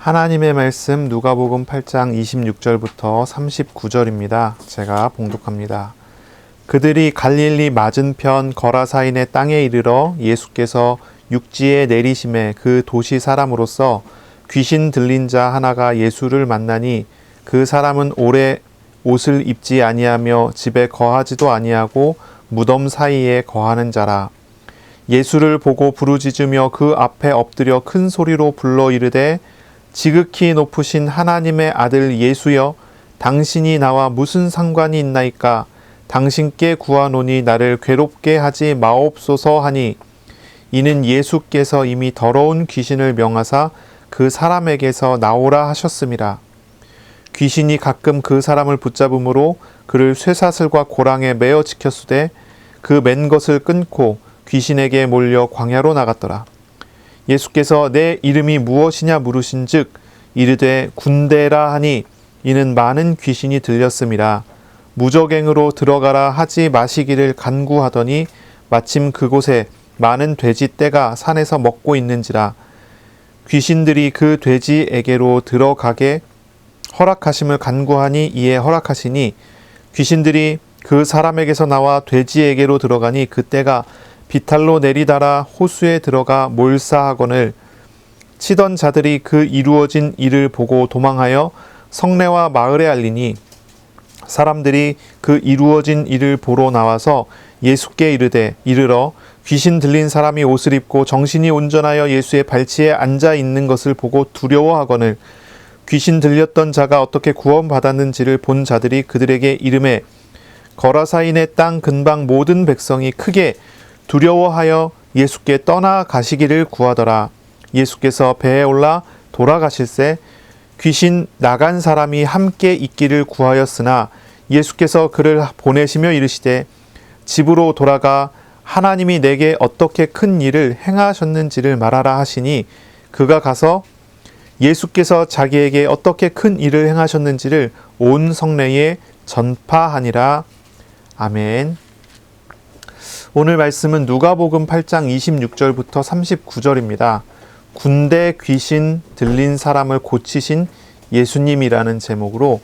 하나님의 말씀 누가복음 8장 26절부터 39절입니다. 제가 봉독합니다. 그들이 갈릴리 맞은편 거라사인의 땅에 이르러 예수께서 육지에 내리심에 그 도시 사람으로서 귀신 들린 자 하나가 예수를 만나니 그 사람은 오래 옷을 입지 아니하며 집에 거하지도 아니하고 무덤 사이에 거하는 자라. 예수를 보고 부르짖으며 그 앞에 엎드려 큰 소리로 불러 이르되 지극히 높으신 하나님의 아들 예수여, 당신이 나와 무슨 상관이 있나이까? 당신께 구하노니 나를 괴롭게 하지 마옵소서 하니, 이는 예수께서 이미 더러운 귀신을 명하사 그 사람에게서 나오라 하셨음이라. 귀신이 가끔 그 사람을 붙잡음으로 그를 쇠사슬과 고랑에 매어 지켰으되 그 맨 것을 끊고 귀신에게 몰려 광야로 나갔더라. 예수께서 내 이름이 무엇이냐 물으신즉 이르되 군대라 하니, 이는 많은 귀신이 들렸음이라. 무저갱으로 들어가라 하지 마시기를 간구하더니 마침 그곳에 많은 돼지떼가 산에서 먹고 있는지라. 귀신들이 그 돼지에게로 들어가게 허락하심을 간구하니 이에 허락하시니, 귀신들이 그 사람에게서 나와 돼지에게로 들어가니 그 떼가 비탈로 내리달아 호수에 들어가 몰사하거늘, 치던 자들이 그 이루어진 일을 보고 도망하여 성내와 마을에 알리니, 사람들이 그 이루어진 일을 보러 나와서 예수께 이르러 귀신 들린 사람이 옷을 입고 정신이 온전하여 예수의 발치에 앉아 있는 것을 보고 두려워하거늘, 귀신 들렸던 자가 어떻게 구원받았는지를 본 자들이 그들에게 이르매 거라사인의 땅 근방 모든 백성이 크게 두려워하여 예수께 떠나 가시기를 구하더라. 예수께서 배에 올라 돌아가실새 귀신 나간 사람이 함께 있기를 구하였으나 예수께서 그를 보내시며 이르시되 집으로 돌아가 하나님이 내게 어떻게 큰 일을 행하셨는지를 말하라 하시니, 그가 가서 예수께서 자기에게 어떻게 큰 일을 행하셨는지를 온 성내에 전파하니라. 아멘. 오늘 말씀은 누가복음 8장 26절부터 39절입니다. 군대 귀신 들린 사람을 고치신 예수님이라는 제목으로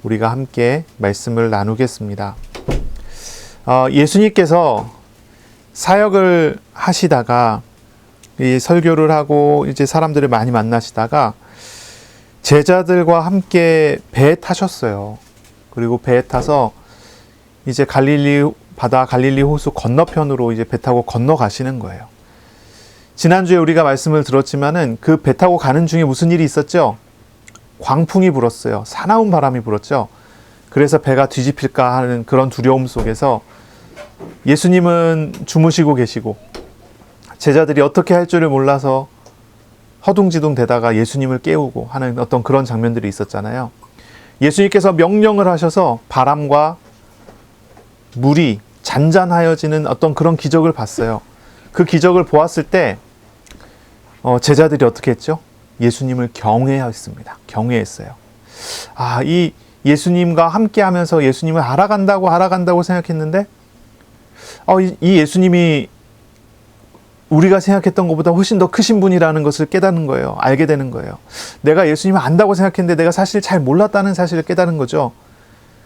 우리가 함께 말씀을 나누겠습니다. 예수님께서 사역을 하시다가 설교를 하고 이제 사람들을 많이 만나시다가 제자들과 함께 배에 타셨어요. 그리고 배에 타서 이제 갈릴리 바다 갈릴리 호수 건너편으로 이제 배 타고 건너가시는 거예요. 지난주에 우리가 말씀을 들었지만은 그 배 타고 가는 중에 무슨 일이 있었죠? 광풍이 불었어요. 사나운 바람이 불었죠. 그래서 배가 뒤집힐까 하는 그런 두려움 속에서 예수님은 주무시고 계시고 제자들이 어떻게 할 줄을 몰라서 허둥지둥 대다가 예수님을 깨우고 하는 어떤 그런 장면들이 있었잖아요. 예수님께서 명령을 하셔서 바람과 물이 잔잔하여지는 어떤 그런 기적을 봤어요. 그 기적을 보았을 때 제자들이 어떻게 했죠? 예수님을 경외했습니다. 경외했어요. 이 예수님과 함께 하면서 예수님을 알아간다고 생각했는데 이 예수님이 우리가 생각했던 것보다 훨씬 더 크신 분이라는 것을 깨닫는 거예요. 알게 되는 거예요. 내가 예수님을 안다고 생각했는데 내가 사실 잘 몰랐다는 사실을 깨닫는 거죠.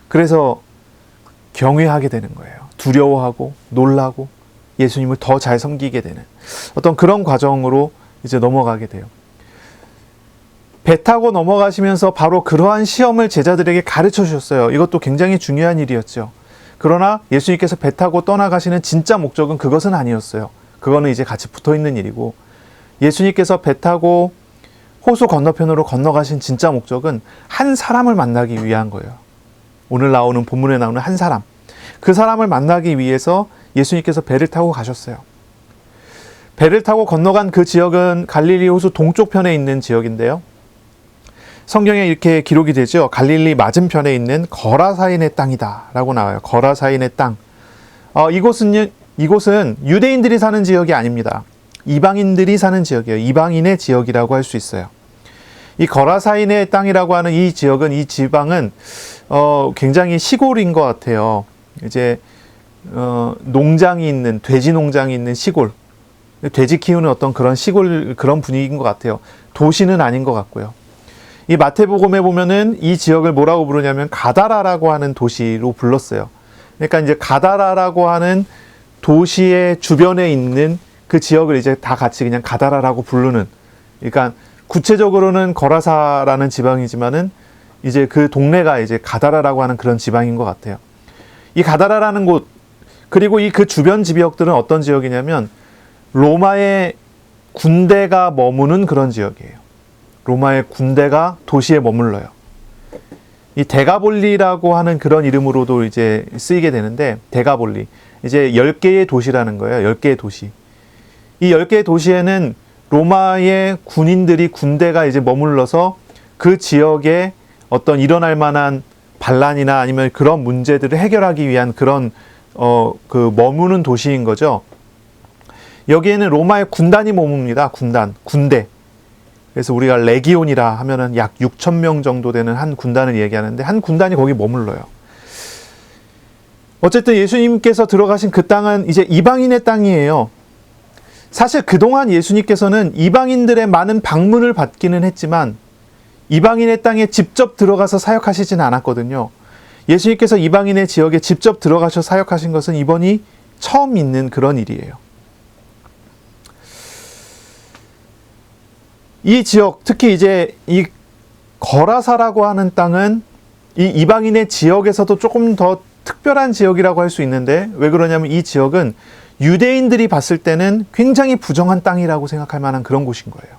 그래서 경외하게 되는 거예요. 두려워하고 놀라고 예수님을 더 잘 섬기게 되는 어떤 그런 과정으로 이제 넘어가게 돼요. 배 타고 넘어가시면서 바로 그러한 시험을 제자들에게 가르쳐 주셨어요. 이것도 굉장히 중요한 일이었죠. 그러나 예수님께서 배 타고 떠나가시는 진짜 목적은 그것은 아니었어요. 그거는 이제 같이 붙어 있는 일이고, 예수님께서 배 타고 호수 건너편으로 건너가신 진짜 목적은 한 사람을 만나기 위한 거예요. 오늘 나오는 본문에 나오는 한 사람, 그 사람을 만나기 위해서 예수님께서 배를 타고 가셨어요. 배를 타고 건너간 그 지역은 갈릴리 호수 동쪽편에 있는 지역인데요. 성경에 이렇게 기록이 되죠. 갈릴리 맞은편에 있는 거라사인의 땅이다 라고 나와요. 거라사인의 땅. 이곳은 유대인들이 사는 지역이 아닙니다. 이방인들이 사는 지역이에요. 이방인의 지역이라고 할 수 있어요. 이 거라사인의 땅이라고 하는 이 지역은, 이 지방은 굉장히 시골인 것 같아요. 이제 농장이 있는, 돼지 농장이 있는 시골, 돼지 키우는 어떤 그런 시골 그런 분위기인 것 같아요. 도시는 아닌 것 같고요. 이 마태복음에 보면은 이 지역을 뭐라고 부르냐면 가다라라고 하는 도시로 불렀어요. 그러니까 이제 가다라라고 하는 도시의 주변에 있는 그 지역을 이제 다 같이 그냥 가다라라고 부르는, 그러니까 구체적으로는 거라사라는 지방이지만은 이제 그 동네가 이제 가다라라고 하는 그런 지방인 것 같아요. 이 가다라라는 곳, 그리고 이 그 주변 지역들은 어떤 지역이냐면 로마의 군대가 머무는 그런 지역이에요. 로마의 군대가 도시에 머물러요. 이 데가볼리라고 하는 그런 이름으로도 이제 쓰이게 되는데, 데가볼리. 이제 10개의 도시라는 거예요. 10개의 도시. 이 10개의 도시에는 로마의 군인들이, 군대가 이제 머물러서 그 지역에 어떤 일어날 만한 반란이나 아니면 그런 문제들을 해결하기 위한 그런 그 머무는 도시인 거죠. 여기에는 로마의 군단이 머뭅니다. 군대. 그래서 우리가 레기온이라 하면은 약 6,000명 정도 되는 한 군단을 얘기하는데, 한 군단이 거기 머물러요. 어쨌든 예수님께서 들어가신 그 땅은 이제 이방인의 땅이에요. 사실 그동안 예수님께서는 이방인들의 많은 방문을 받기는 했지만 이방인의 땅에 직접 들어가서 사역하시지는 않았거든요. 예수님께서 이방인의 지역에 직접 들어가셔 사역하신 것은 이번이 처음 있는 그런 일이에요. 이 지역, 특히 이제 이 거라사라고 하는 땅은 이 이방인의 지역에서도 조금 더 특별한 지역이라고 할 수 있는데, 왜 그러냐면 이 지역은 유대인들이 봤을 때는 굉장히 부정한 땅이라고 생각할 만한 그런 곳인 거예요.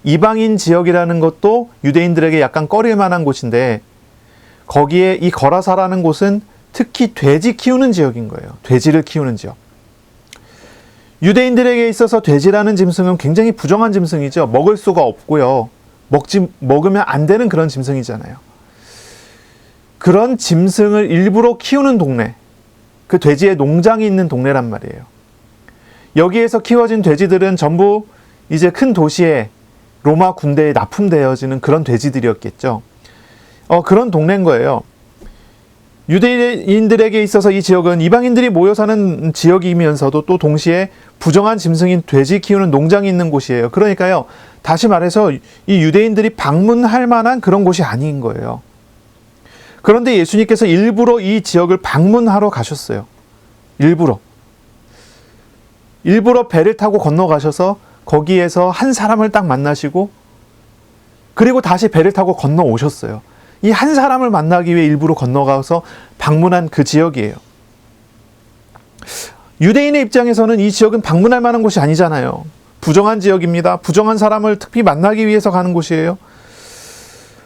이방인 지역이라는 것도 유대인들에게 약간 꺼릴 만한 곳인데, 거기에 이 거라사라는 곳은 특히 돼지 키우는 지역인 거예요. 돼지를 키우는 지역. 유대인들에게 있어서 돼지라는 짐승은 굉장히 부정한 짐승이죠. 먹을 수가 없고요. 먹으면 안 되는 그런 짐승이잖아요. 그런 짐승을 일부러 키우는 동네, 그 돼지의 농장이 있는 동네란 말이에요. 여기에서 키워진 돼지들은 전부 이제 큰 도시에 로마 군대에 납품되어지는 그런 돼지들이었겠죠. 그런 동네인 거예요. 유대인들에게 있어서 이 지역은 이방인들이 모여 사는 지역이면서도 또 동시에 부정한 짐승인 돼지 키우는 농장이 있는 곳이에요. 그러니까요, 다시 말해서 이 유대인들이 방문할 만한 그런 곳이 아닌 거예요. 그런데 예수님께서 일부러 이 지역을 방문하러 가셨어요. 일부러 배를 타고 건너가셔서 거기에서 한 사람을 딱 만나시고, 그리고 다시 배를 타고 건너오셨어요. 이 한 사람을 만나기 위해 일부러 건너가서 방문한 그 지역이에요. 유대인의 입장에서는 이 지역은 방문할 만한 곳이 아니잖아요. 부정한 지역입니다. 부정한 사람을 특히 만나기 위해서 가는 곳이에요.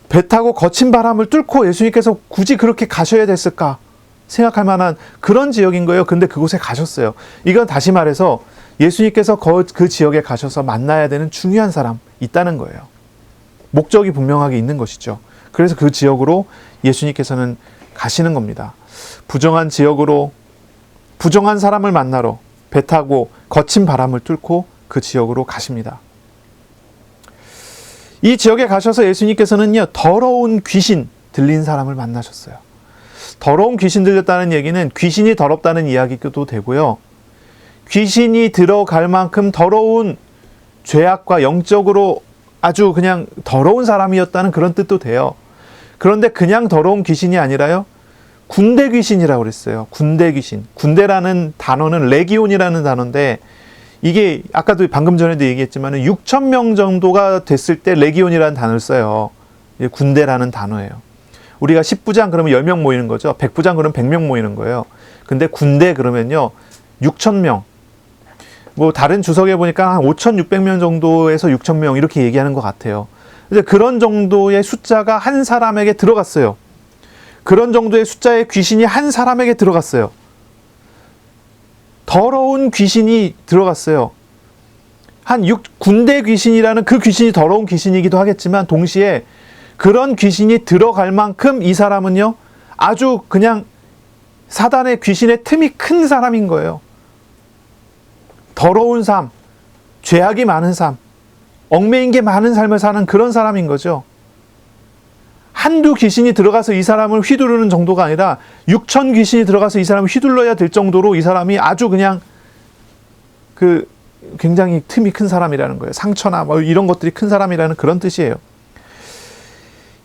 배 타고 거친 바람을 뚫고 예수님께서 굳이 그렇게 가셔야 됐을까 생각할 만한 그런 지역인 거예요. 근데 그곳에 가셨어요. 이건 다시 말해서 예수님께서 그 지역에 가셔서 만나야 되는 중요한 사람 있다는 거예요. 목적이 분명하게 있는 것이죠. 그래서 그 지역으로 예수님께서는 가시는 겁니다. 부정한 지역으로, 부정한 사람을 만나러 배 타고 거친 바람을 뚫고 그 지역으로 가십니다. 이 지역에 가셔서 예수님께서는요, 더러운 귀신 들린 사람을 만나셨어요. 더러운 귀신 들렸다는 얘기는 귀신이 더럽다는 이야기도 되고요. 귀신이 들어갈 만큼 더러운 죄악과 영적으로 아주 그냥 더러운 사람이었다는 그런 뜻도 돼요. 그런데 그냥 더러운 귀신이 아니라요, 군대 귀신이라고 그랬어요. 군대 귀신. 군대라는 단어는 레기온이라는 단어인데, 이게 아까도 방금 전에도 얘기했지만 6,000명 정도가 됐을 때 레기온이라는 단어를 써요. 군대라는 단어예요. 우리가 10부장 그러면 10명 모이는 거죠. 100부장 그러면 100명 모이는 거예요. 근데 군대 그러면요, 6,000명. 뭐 다른 주석에 보니까 한 5,600명 정도에서 6,000명 이렇게 얘기하는 것 같아요. 이제 그런 정도의 숫자가 한 사람에게 들어갔어요. 그런 정도의 숫자의 귀신이 한 사람에게 들어갔어요. 더러운 귀신이 들어갔어요. 군대 귀신이라는 그 귀신이 더러운 귀신이기도 하겠지만, 동시에 그런 귀신이 들어갈 만큼 이 사람은요, 아주 그냥 사단의 귀신의 틈이 큰 사람인 거예요. 더러운 삶, 죄악이 많은 삶, 얽매인 게 많은 삶을 사는 그런 사람인 거죠. 한두 귀신이 들어가서 이 사람을 휘두르는 정도가 아니라 6,000 귀신이 들어가서 이 사람을 휘둘러야 될 정도로 이 사람이 아주 그냥 굉장히 틈이 큰 사람이라는 거예요. 상처나 뭐 이런 것들이 큰 사람이라는 그런 뜻이에요.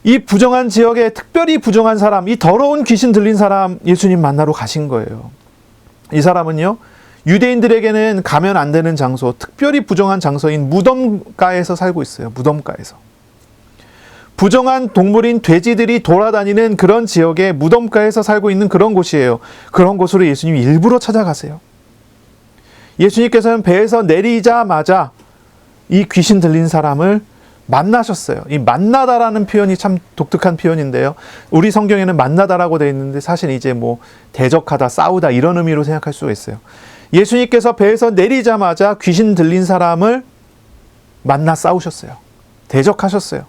이 부정한 지역에 특별히 부정한 사람, 이 더러운 귀신 들린 사람 예수님 만나러 가신 거예요. 이 사람은요, 유대인들에게는 가면 안 되는 장소, 특별히 부정한 장소인 무덤가에서 살고 있어요. 무덤가에서. 부정한 동물인 돼지들이 돌아다니는 그런 지역에 무덤가에서 살고 있는 그런 곳이에요. 그런 곳으로 예수님이 일부러 찾아가세요. 예수님께서는 배에서 내리자마자 이 귀신 들린 사람을 만나셨어요. 이 만나다라는 표현이 참 독특한 표현인데요. 우리 성경에는 만나다라고 되어 있는데 사실 이제 뭐 대적하다, 싸우다 이런 의미로 생각할 수가 있어요. 예수님께서 배에서 내리자마자 귀신 들린 사람을 만나 싸우셨어요. 대적하셨어요.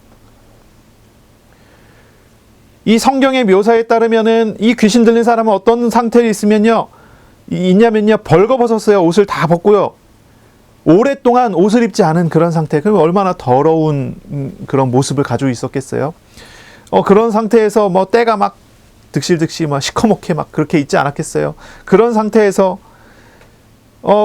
이 성경의 묘사에 따르면은 이 귀신 들린 사람은 어떤 상태에 있냐면요, 벌거벗었어요. 옷을 다 벗고요. 오랫동안 옷을 입지 않은 그런 상태. 그럼 얼마나 더러운 그런 모습을 가지고 있었겠어요. 그런 상태에서 뭐 때가 막 득실득실 막 시커멓게 막 그렇게 있지 않았겠어요. 그런 상태에서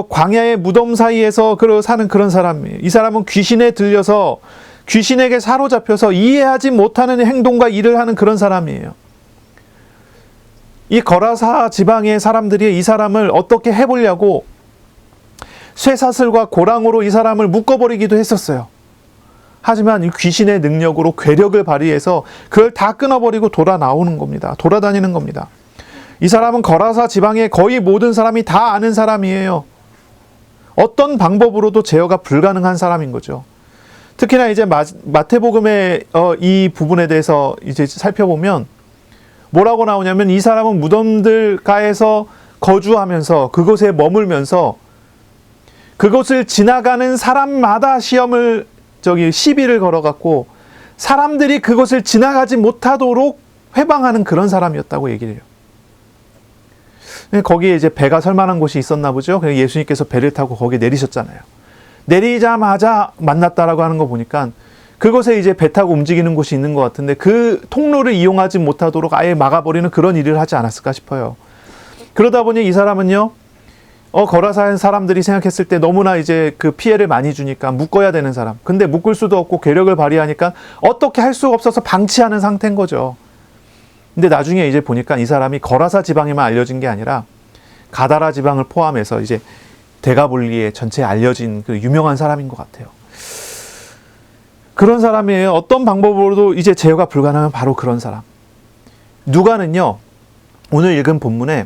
광야의 무덤 사이에서 사는 그런 사람이에요. 이 사람은 귀신에 들려서 귀신에게 사로잡혀서 이해하지 못하는 행동과 일을 하는 그런 사람이에요. 이 거라사 지방의 사람들이 이 사람을 어떻게 해보려고 쇠사슬과 고랑으로 이 사람을 묶어버리기도 했었어요. 하지만 이 귀신의 능력으로 괴력을 발휘해서 그걸 다 끊어버리고 돌아나오는 겁니다. 돌아다니는 겁니다. 이 사람은 거라사 지방의 거의 모든 사람이 다 아는 사람이에요. 어떤 방법으로도 제어가 불가능한 사람인 거죠. 특히나 이제 마태복음의 이 부분에 대해서 이제 살펴보면 뭐라고 나오냐면 이 사람은 무덤들가에서 거주하면서 그곳에 머물면서 그곳을 지나가는 사람마다 시비를 걸어갖고 사람들이 그곳을 지나가지 못하도록 회방하는 그런 사람이었다고 얘기를 해요. 거기에 이제 배가 설 만한 곳이 있었나 보죠. 그래서 예수님께서 배를 타고 거기에 내리셨잖아요. 내리자마자 만났다라고 하는 거 보니까 그곳에 이제 배 타고 움직이는 곳이 있는 것 같은데 그 통로를 이용하지 못하도록 아예 막아버리는 그런 일을 하지 않았을까 싶어요. 그러다 보니 이 사람은요, 거라사 사람들이 생각했을 때 너무나 이제 그 피해를 많이 주니까 묶어야 되는 사람. 근데 묶을 수도 없고 괴력을 발휘하니까 어떻게 할 수가 없어서 방치하는 상태인 거죠. 근데 나중에 이제 보니까 이 사람이 거라사 지방에만 알려진 게 아니라 가다라 지방을 포함해서 이제 데가볼리에 전체에 알려진 그 유명한 사람인 것 같아요. 그런 사람이에요. 어떤 방법으로도 이제 제어가 불가능한 바로 그런 사람. 누가는요, 오늘 읽은 본문에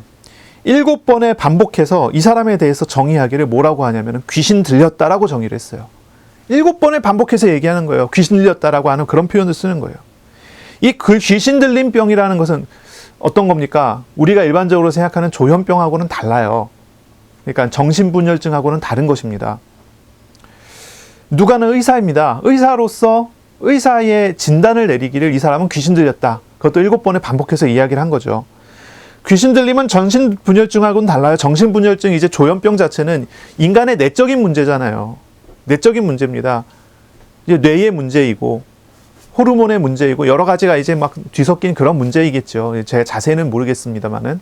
7번에 반복해서 이 사람에 대해서 정의하기를 뭐라고 하냐면 귀신 들렸다라고 정의를 했어요. 7번에 반복해서 얘기하는 거예요. 귀신 들렸다라고 하는 그런 표현을 쓰는 거예요. 이 귀신 들린 병이라는 것은 어떤 겁니까? 우리가 일반적으로 생각하는 조현병하고는 달라요. 그러니까 정신분열증하고는 다른 것입니다. 누가는 의사입니다. 의사로서 의사의 진단을 내리기를 이 사람은 귀신 들렸다. 그것도 7번에 반복해서 이야기를 한 거죠. 귀신 들림은 정신분열증하고는 달라요. 정신분열증, 이제 조현병 자체는 인간의 내적인 문제잖아요. 내적인 문제입니다. 이제 뇌의 문제이고 호르몬의 문제이고 여러 가지가 이제 막 뒤섞인 그런 문제이겠죠. 제 자세는 모르겠습니다만은.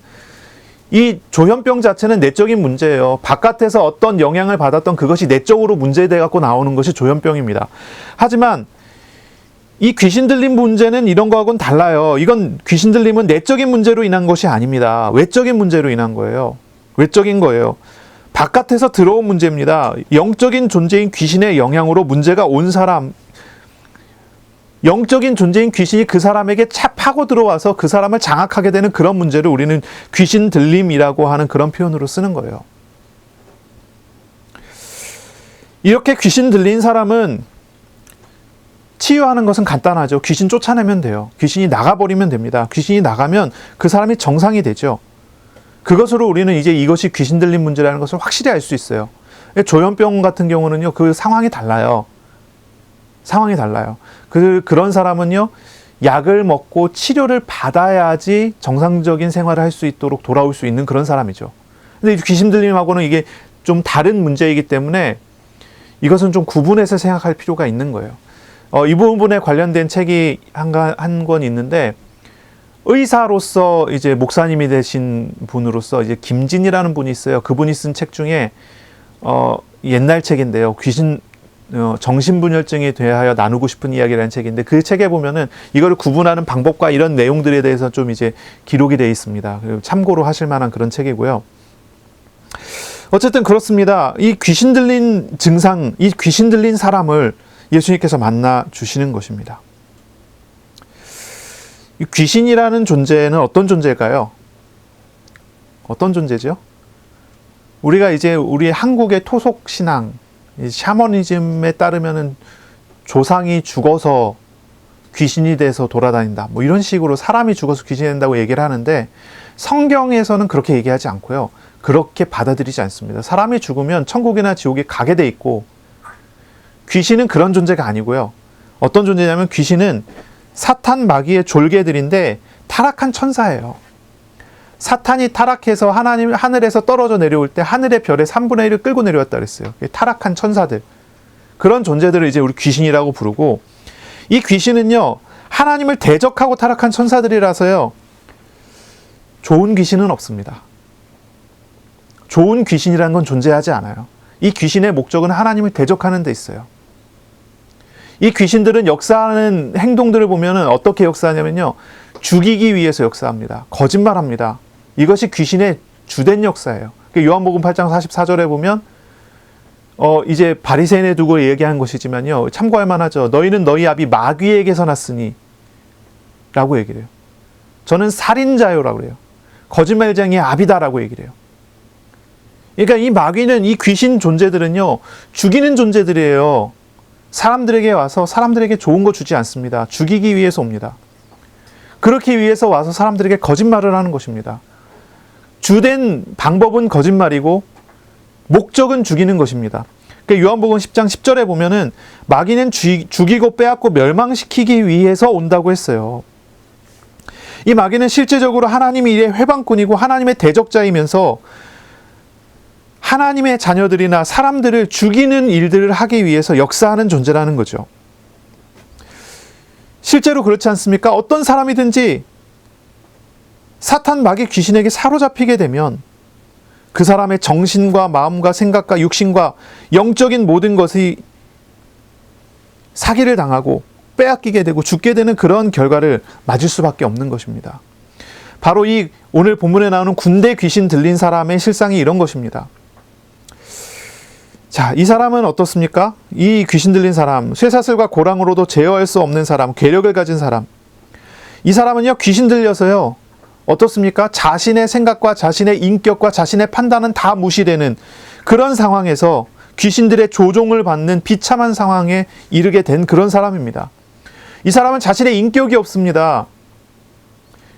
이 조현병 자체는 내적인 문제예요. 바깥에서 어떤 영향을 받았던 그것이 내적으로 문제돼 갖고 나오는 것이 조현병입니다. 하지만 이 귀신 들림 문제는 이런 거하고는 달라요. 이건 귀신 들림은 내적인 문제로 인한 것이 아닙니다. 외적인 문제로 인한 거예요. 외적인 거예요. 바깥에서 들어온 문제입니다. 영적인 존재인 귀신의 영향으로 문제가 온 사람, 영적인 존재인 귀신이 그 사람에게 파고 들어와서 그 사람을 장악하게 되는 그런 문제를 우리는 귀신 들림이라고 하는 그런 표현으로 쓰는 거예요. 이렇게 귀신 들린 사람은 치유하는 것은 간단하죠. 귀신 쫓아내면 돼요. 귀신이 나가버리면 됩니다. 귀신이 나가면 그 사람이 정상이 되죠. 그것으로 우리는 이제 이것이 귀신 들린 문제라는 것을 확실히 알 수 있어요. 조현병 같은 경우는요, 그 상황이 달라요. 상황이 달라요. 그런 사람은요, 약을 먹고 치료를 받아야지 정상적인 생활을 할 수 있도록 돌아올 수 있는 그런 사람이죠. 근데 귀신 들림하고는 이게 좀 다른 문제이기 때문에 이것은 좀 구분해서 생각할 필요가 있는 거예요. 이 부분에 관련된 책이 한 권 있는데, 의사로서 이제 목사님이 되신 분으로서 이제 김진이라는 분이 있어요. 그분이 쓴 책 중에 옛날 책인데요. 귀신 정신분열증에 대하여 나누고 싶은 이야기라는 책인데, 그 책에 보면은 이거를 구분하는 방법과 이런 내용들에 대해서 좀 이제 기록이 되어 있습니다. 참고로 하실 만한 그런 책이고요. 어쨌든 그렇습니다. 이 귀신 들린 증상, 이 귀신 들린 사람을 예수님께서 만나 주시는 것입니다. 이 귀신이라는 존재는 어떤 존재일까요? 어떤 존재죠? 우리가 이제 우리 한국의 토속 신앙, 샤머니즘에 따르면은 조상이 죽어서 귀신이 돼서 돌아다닌다, 뭐 이런 식으로 사람이 죽어서 귀신이 된다고 얘기를 하는데, 성경에서는 그렇게 얘기하지 않고요, 그렇게 받아들이지 않습니다. 사람이 죽으면 천국이나 지옥에 가게 돼 있고, 귀신은 그런 존재가 아니고요. 어떤 존재냐면, 귀신은 사탄 마귀의 졸개들인데 타락한 천사예요. 사탄이 타락해서 하나님 하늘에서 떨어져 내려올 때 하늘의 별의 3분의 1을 끌고 내려왔다 그랬어요. 타락한 천사들, 그런 존재들을 이제 우리 귀신이라고 부르고, 이 귀신은요, 하나님을 대적하고 타락한 천사들이라서요, 좋은 귀신은 없습니다. 좋은 귀신이라는 건 존재하지 않아요. 이 귀신의 목적은 하나님을 대적하는 데 있어요. 이 귀신들은 역사하는 행동들을 보면은 어떻게 역사하냐면요, 죽이기 위해서 역사합니다. 거짓말합니다. 이것이 귀신의 주된 역사예요. 요한복음 8장 44절에 보면 이제 바리새인에 두고 얘기한 것이지만요, 참고할 만하죠. 너희는 너희 아비 마귀에게서 났으니 라고 얘기를 해요. 저는 살인자요라고 그래요. 거짓말쟁이의 아비다라고 얘기를 해요. 그러니까 이 마귀는, 이 귀신 존재들은요, 죽이는 존재들이에요. 사람들에게 와서 사람들에게 좋은 거 주지 않습니다. 죽이기 위해서 옵니다. 그렇게 위해서 와서 사람들에게 거짓말을 하는 것입니다. 주된 방법은 거짓말이고 목적은 죽이는 것입니다. 그러니까 요한복음 10장 10절에 보면은 마귀는 죽이고 빼앗고 멸망시키기 위해서 온다고 했어요. 이 마귀는 실제적으로 하나님의 일의 회방꾼이고 하나님의 대적자이면서 하나님의 자녀들이나 사람들을 죽이는 일들을 하기 위해서 역사하는 존재라는 거죠. 실제로 그렇지 않습니까? 어떤 사람이든지 사탄 마귀 귀신에게 사로잡히게 되면 그 사람의 정신과 마음과 생각과 육신과 영적인 모든 것이 사기를 당하고 빼앗기게 되고 죽게 되는 그런 결과를 맞을 수밖에 없는 것입니다. 바로 이 오늘 본문에 나오는 군대 귀신 들린 사람의 실상이 이런 것입니다. 자, 이 사람은 어떻습니까? 이 귀신 들린 사람, 쇠사슬과 고랑으로도 제어할 수 없는 사람, 괴력을 가진 사람. 이 사람은요, 귀신 들려서요, 어떻습니까? 자신의 생각과 자신의 인격과 자신의 판단은 다 무시되는 그런 상황에서 귀신들의 조종을 받는 비참한 상황에 이르게 된 그런 사람입니다. 이 사람은 자신의 인격이 없습니다.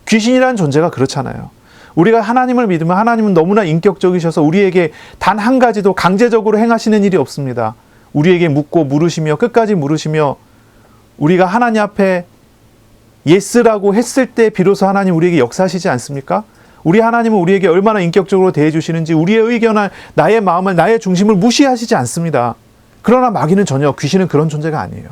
귀신이라는 존재가 그렇잖아요. 우리가 하나님을 믿으면 하나님은 너무나 인격적이셔서 우리에게 단 한 가지도 강제적으로 행하시는 일이 없습니다. 우리에게 묻고 물으시며 끝까지 물으시며 우리가 하나님 앞에 예스라고 했을 때 비로소 하나님 우리에게 역사하시지 않습니까? 우리 하나님은 우리에게 얼마나 인격적으로 대해주시는지 우리의 의견을, 나의 마음을, 나의 중심을 무시하시지 않습니다. 그러나 마귀는 전혀, 귀신은 그런 존재가 아니에요.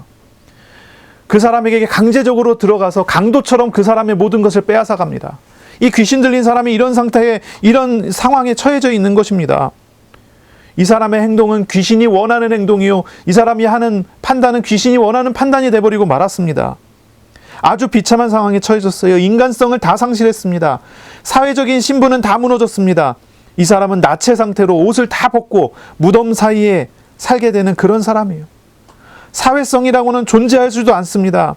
그 사람에게 강제적으로 들어가서 강도처럼 그 사람의 모든 것을 빼앗아 갑니다. 이 귀신 들린 사람이 이런 상태에, 이런 상황에 처해져 있는 것입니다. 이 사람의 행동은 귀신이 원하는 행동이요, 이 사람이 하는 판단은 귀신이 원하는 판단이 돼버리고 말았습니다. 아주 비참한 상황에 처해졌어요. 인간성을 다 상실했습니다. 사회적인 신분은 다 무너졌습니다. 이 사람은 나체 상태로 옷을 다 벗고 무덤 사이에 살게 되는 그런 사람이에요. 사회성이라고는 존재하지도 않습니다.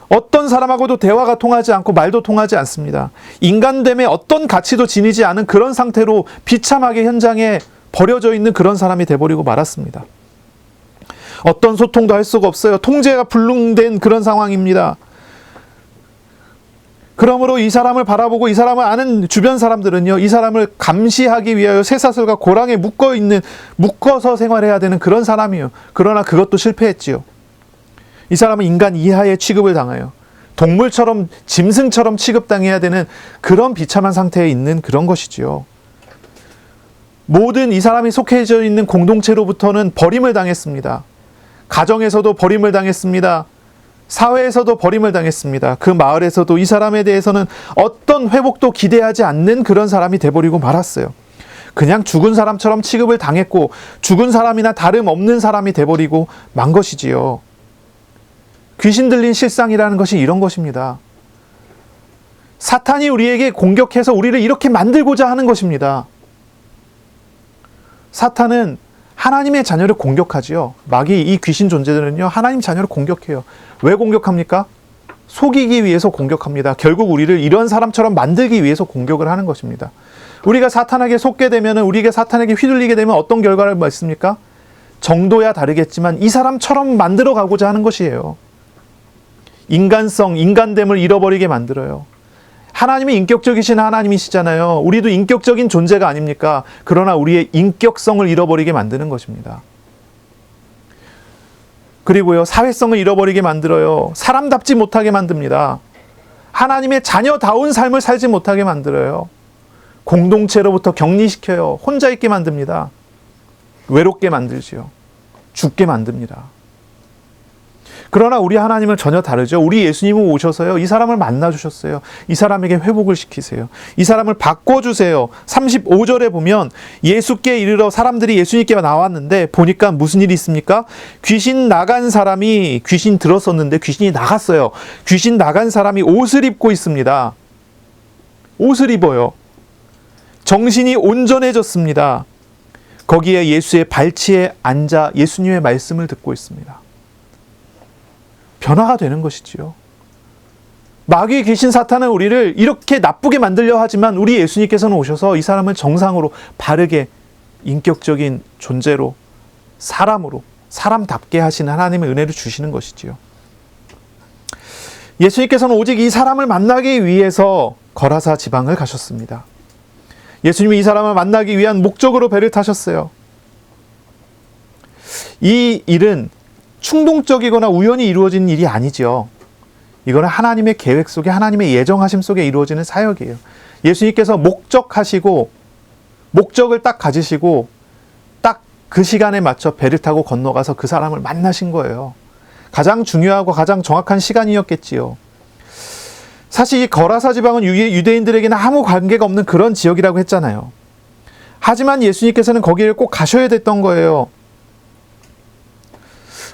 어떤 사람하고도 대화가 통하지 않고 말도 통하지 않습니다. 인간됨의 어떤 가치도 지니지 않은 그런 상태로 비참하게 현장에 버려져 있는 그런 사람이 돼버리고 말았습니다. 어떤 소통도 할 수가 없어요. 통제가 불능된 그런 상황입니다. 그러므로 이 사람을 바라보고 이 사람을 아는 주변 사람들은요, 이 사람을 감시하기 위하여 쇠사슬과 고랑에 묶어서 생활해야 되는 그런 사람이에요. 그러나 그것도 실패했지요. 이 사람은 인간 이하의 취급을 당해요. 동물처럼, 짐승처럼 취급당해야 되는 그런 비참한 상태에 있는 그런 것이지요. 모든 이 사람이 속해져 있는 공동체로부터는 버림을 당했습니다. 가정에서도 버림을 당했습니다. 사회에서도 버림을 당했습니다. 그 마을에서도 이 사람에 대해서는 어떤 회복도 기대하지 않는 그런 사람이 돼버리고 말았어요. 그냥 죽은 사람처럼 취급을 당했고 죽은 사람이나 다름없는 사람이 돼버리고 만 것이지요. 귀신 들린 실상이라는 것이 이런 것입니다. 사탄이 우리에게 공격해서 우리를 이렇게 만들고자 하는 것입니다. 사탄은 하나님의 자녀를 공격하지요. 마귀, 이 귀신 존재들은요, 하나님 자녀를 공격해요. 왜 공격합니까? 속이기 위해서 공격합니다. 결국 우리를 이런 사람처럼 만들기 위해서 공격을 하는 것입니다. 우리가 사탄에게 속게 되면, 우리가 사탄에게 휘둘리게 되면 어떤 결과를 맞습니까? 정도야 다르겠지만 이 사람처럼 만들어 가고자 하는 것이에요. 인간성, 인간됨을 잃어버리게 만들어요. 하나님이 인격적이신 하나님이시잖아요. 우리도 인격적인 존재가 아닙니까? 그러나 우리의 인격성을 잃어버리게 만드는 것입니다. 그리고요, 사회성을 잃어버리게 만들어요. 사람답지 못하게 만듭니다. 하나님의 자녀다운 삶을 살지 못하게 만들어요. 공동체로부터 격리시켜요. 혼자 있게 만듭니다. 외롭게 만들지요. 죽게 만듭니다. 그러나 우리 하나님은 전혀 다르죠. 우리 예수님은 오셔서요, 이 사람을 만나주셨어요. 이 사람에게 회복을 시키세요. 이 사람을 바꿔주세요. 35절에 보면 예수께 이르러 사람들이 예수님께 나왔는데 보니까 무슨 일이 있습니까? 귀신 나간 사람이, 귀신 들었었는데 귀신이 나갔어요. 귀신 나간 사람이 옷을 입고 있습니다. 옷을 입어요. 정신이 온전해졌습니다. 거기에 예수의 발치에 앉아 예수님의 말씀을 듣고 있습니다. 변화가 되는 것이지요. 마귀 귀신 사탄은 우리를 이렇게 나쁘게 만들려 하지만 우리 예수님께서는 오셔서 이 사람을 정상으로, 바르게, 인격적인 존재로, 사람으로, 사람답게 하시는 하나님의 은혜를 주시는 것이지요. 예수님께서는 오직 이 사람을 만나기 위해서 거라사 지방을 가셨습니다. 예수님이 이 사람을 만나기 위한 목적으로 배를 타셨어요. 이 일은 충동적이거나 우연히 이루어진 일이 아니죠. 이거는 하나님의 계획 속에, 하나님의 예정하심 속에 이루어지는 사역이에요. 예수님께서 목적하시고, 목적을 딱 가지시고 딱 그 시간에 맞춰 배를 타고 건너가서 그 사람을 만나신 거예요. 가장 중요하고 가장 정확한 시간이었겠지요. 사실 이 거라사 지방은 유대인들에게는 아무 관계가 없는 그런 지역이라고 했잖아요. 하지만 예수님께서는 거기를 꼭 가셔야 됐던 거예요.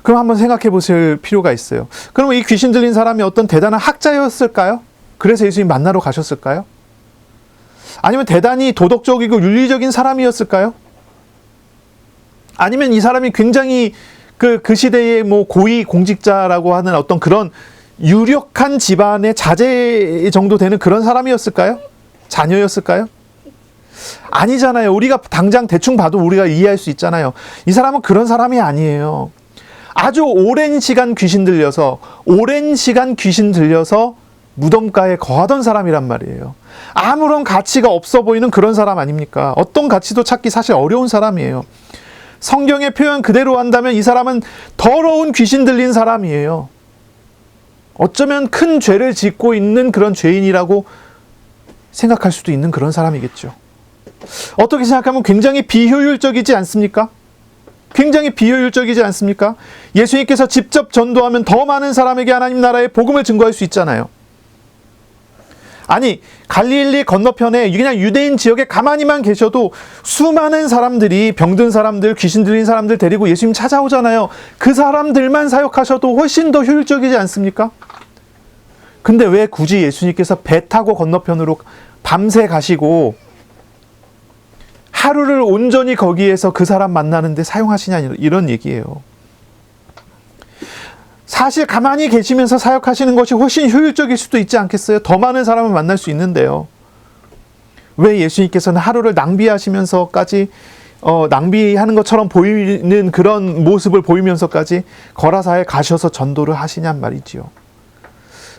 그럼 한번 생각해 보실 필요가 있어요. 그럼 이 귀신 들린 사람이 어떤 대단한 학자였을까요? 그래서 예수님 만나러 가셨을까요? 아니면 대단히 도덕적이고 윤리적인 사람이었을까요? 아니면 이 사람이 굉장히 그 시대의 뭐 고위 공직자라고 하는 어떤 그런 유력한 집안의 자제 정도 되는 그런 사람이었을까요? 자녀였을까요? 아니잖아요. 우리가 당장 대충 봐도 우리가 이해할 수 있잖아요. 이 사람은 그런 사람이 아니에요. 아주 오랜 시간 귀신 들려서 무덤가에 거하던 사람이란 말이에요. 아무런 가치가 없어 보이는 그런 사람 아닙니까? 어떤 가치도 찾기 사실 어려운 사람이에요. 성경의 표현 그대로 한다면 이 사람은 더러운 귀신 들린 사람이에요. 어쩌면 큰 죄를 짓고 있는 그런 죄인이라고 생각할 수도 있는 그런 사람이겠죠. 어떻게 생각하면 굉장히 비효율적이지 않습니까? 굉장히 비효율적이지 않습니까? 예수님께서 직접 전도하면 더 많은 사람에게 하나님 나라의 복음을 증거할 수 있잖아요. 아니, 갈릴리 건너편에 그냥 유대인 지역에 가만히만 계셔도 수많은 사람들이, 병든 사람들, 귀신 들린 사람들 데리고 예수님 찾아오잖아요. 그 사람들만 사역하셔도 훨씬 더 효율적이지 않습니까? 근데 왜 굳이 예수님께서 배 타고 건너편으로 밤새 가시고 하루를 온전히 거기에서 그 사람 만나는데 사용하시냐, 이런 얘기예요. 사실 가만히 계시면서 사역하시는 것이 훨씬 효율적일 수도 있지 않겠어요? 더 많은 사람을 만날 수 있는데요. 왜 예수님께서는 하루를 낭비하시면서까지 낭비하는 것처럼 보이는 그런 모습을 보이면서까지 거라사에 가셔서 전도를 하시냔 말이지요.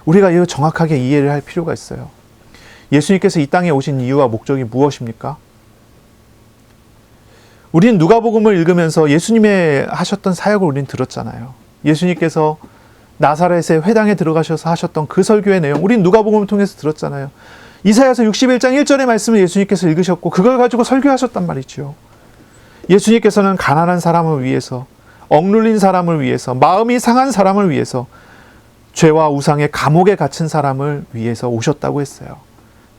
우리가 이거 정확하게 이해를 할 필요가 있어요. 예수님께서 이 땅에 오신 이유와 목적이 무엇입니까? 우리는 누가복음을 읽으면서 예수님의 하셨던 사역을 우리는 들었잖아요. 예수님께서 나사렛의 회당에 들어가셔서 하셨던 그 설교의 내용, 우리는 누가복음을 통해서 들었잖아요. 이사야서 61장 1절의 말씀을 예수님께서 읽으셨고 그걸 가지고 설교하셨단 말이죠. 예수님께서는 가난한 사람을 위해서, 억눌린 사람을 위해서, 마음이 상한 사람을 위해서, 죄와 우상의 감옥에 갇힌 사람을 위해서 오셨다고 했어요.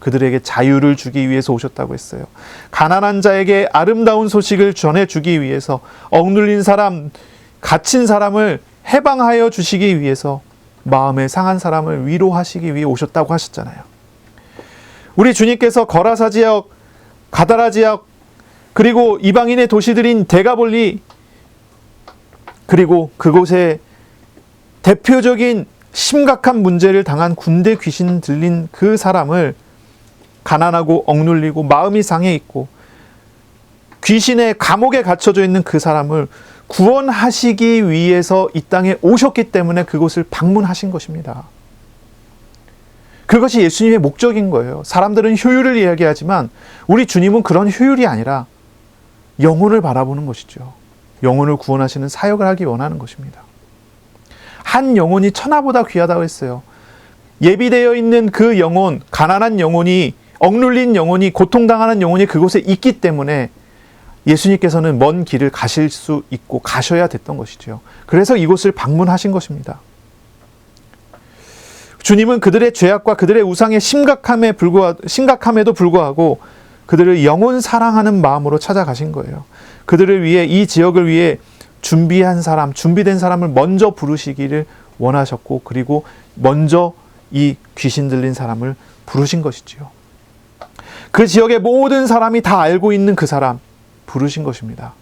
그들에게 자유를 주기 위해서 오셨다고 했어요. 가난한 자에게 아름다운 소식을 전해주기 위해서, 억눌린 사람, 갇힌 사람을 해방하여 주시기 위해서, 마음에 상한 사람을 위로하시기 위해 오셨다고 하셨잖아요. 우리 주님께서 거라사 지역, 가다라 지역, 그리고 이방인의 도시들인 데가볼리, 그리고 그곳에 대표적인 심각한 문제를 당한 군대 귀신 들린 그 사람을, 가난하고 억눌리고 마음이 상해 있고 귀신의 감옥에 갇혀져 있는 그 사람을 구원하시기 위해서 이 땅에 오셨기 때문에 그곳을 방문하신 것입니다. 그것이 예수님의 목적인 거예요. 사람들은 효율을 이야기하지만 우리 주님은 그런 효율이 아니라 영혼을 바라보는 것이죠. 영혼을 구원하시는 사역을 하기 원하는 것입니다. 한 영혼이 천하보다 귀하다고 했어요. 예비되어 있는 그 영혼, 가난한 영혼이, 억눌린 영혼이, 고통당하는 영혼이 그곳에 있기 때문에 예수님께서는 먼 길을 가실 수 있고 가셔야 됐던 것이죠. 그래서 이곳을 방문하신 것입니다. 주님은 그들의 죄악과 그들의 우상의 심각함에도 불구하고 그들을 영원 사랑하는 마음으로 찾아가신 거예요. 그들을 위해, 이 지역을 위해 준비된 사람을 먼저 부르시기를 원하셨고, 그리고 먼저 이 귀신 들린 사람을 부르신 것이지요. 그 지역의 모든 사람이 다 알고 있는 그 사람 부르신 것입니다.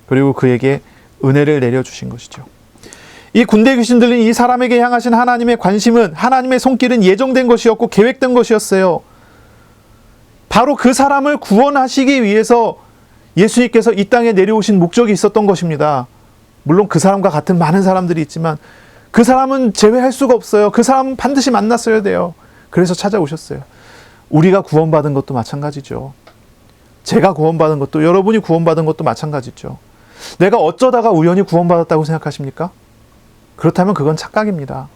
그리고 그에게 은혜를 내려주신 것이죠. 이 군대 귀신 들린 이 사람에게 향하신 하나님의 관심은, 하나님의 손길은 예정된 것이었고 계획된 것이었어요. 바로 그 사람을 구원하시기 위해서 예수님께서 이 땅에 내려오신 목적이 있었던 것입니다. 물론 그 사람과 같은 많은 사람들이 있지만 그 사람은 제외할 수가 없어요. 그 사람은 반드시 만났어야 돼요. 그래서 찾아오셨어요. 우리가 구원받은 것도 마찬가지죠. 제가 구원받은 것도, 여러분이 구원받은 것도 마찬가지죠. 내가 어쩌다가 우연히 구원받았다고 생각하십니까? 그렇다면 그건 착각입니다.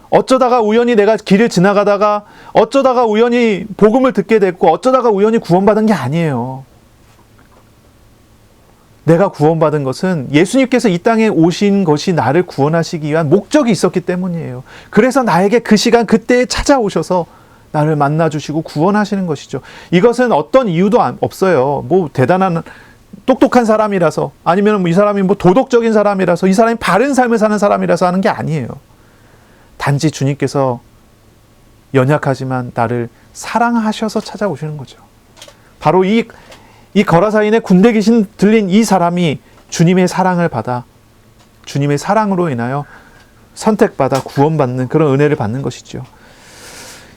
어쩌다가 우연히 내가 길을 지나가다가, 어쩌다가 우연히 복음을 듣게 됐고, 어쩌다가 우연히 구원받은 게 아니에요. 내가 구원받은 것은 예수님께서 이 땅에 오신 것이 나를 구원하시기 위한 목적이 있었기 때문이에요. 그래서 나에게 그 시간, 그때에 찾아오셔서 나를 만나주시고 구원하시는 것이죠. 이것은 어떤 이유도 없어요. 뭐 대단한 똑똑한 사람이라서, 아니면 이 사람이 뭐 도덕적인 사람이라서, 이 사람이 바른 삶을 사는 사람이라서 하는 게 아니에요. 단지 주님께서 연약하지만 나를 사랑하셔서 찾아오시는 거죠. 바로 이 거라사인의 군대 귀신 들린 이 사람이 주님의 사랑을 받아, 주님의 사랑으로 인하여 선택받아 구원받는 그런 은혜를 받는 것이죠.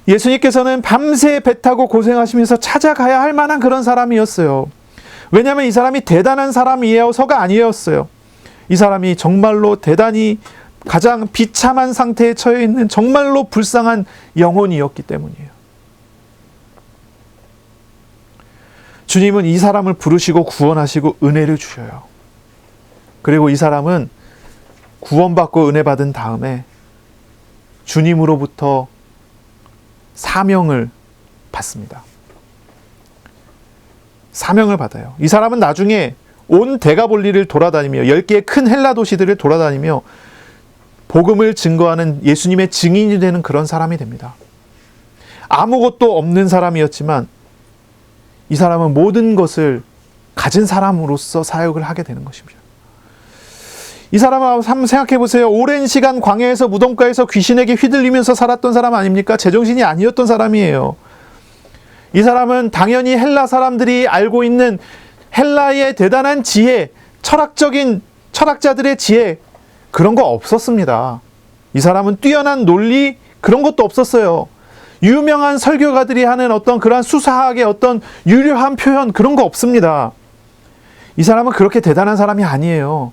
예수님께서는 밤새 배 타고 고생하시면서 찾아가야 할 만한 그런 사람이었어요. 왜냐하면 이 사람이 대단한 사람이어서가 아니었어요. 이 사람이 정말로 대단히 가장 비참한 상태에 처해 있는 정말로 불쌍한 영혼이었기 때문이에요. 주님은 이 사람을 부르시고 구원하시고 은혜를 주셔요. 그리고 이 사람은 구원받고 은혜 받은 다음에 주님으로부터 사명을 받습니다. 사명을 받아요. 이 사람은 나중에 온 데가볼리를 돌아다니며 10개의 큰 헬라 도시들을 돌아다니며 복음을 증거하는 예수님의 증인이 되는 그런 사람이 됩니다. 아무것도 없는 사람이었지만 이 사람은 모든 것을 가진 사람으로서 사역을 하게 되는 것입니다. 이 사람을 한번 생각해 보세요. 오랜 시간 광야에서 무덤가에서 귀신에게 휘둘리면서 살았던 사람 아닙니까? 제정신이 아니었던 사람이에요. 이 사람은 당연히 헬라 사람들이 알고 있는 헬라의 대단한 지혜, 철학자들의 지혜, 그런 거 없었습니다. 이 사람은 뛰어난 논리, 그런 것도 없었어요. 유명한 설교가들이 하는 어떤 그러한 수사학의 어떤 유려한 표현, 그런 거 없습니다. 이 사람은 그렇게 대단한 사람이 아니에요.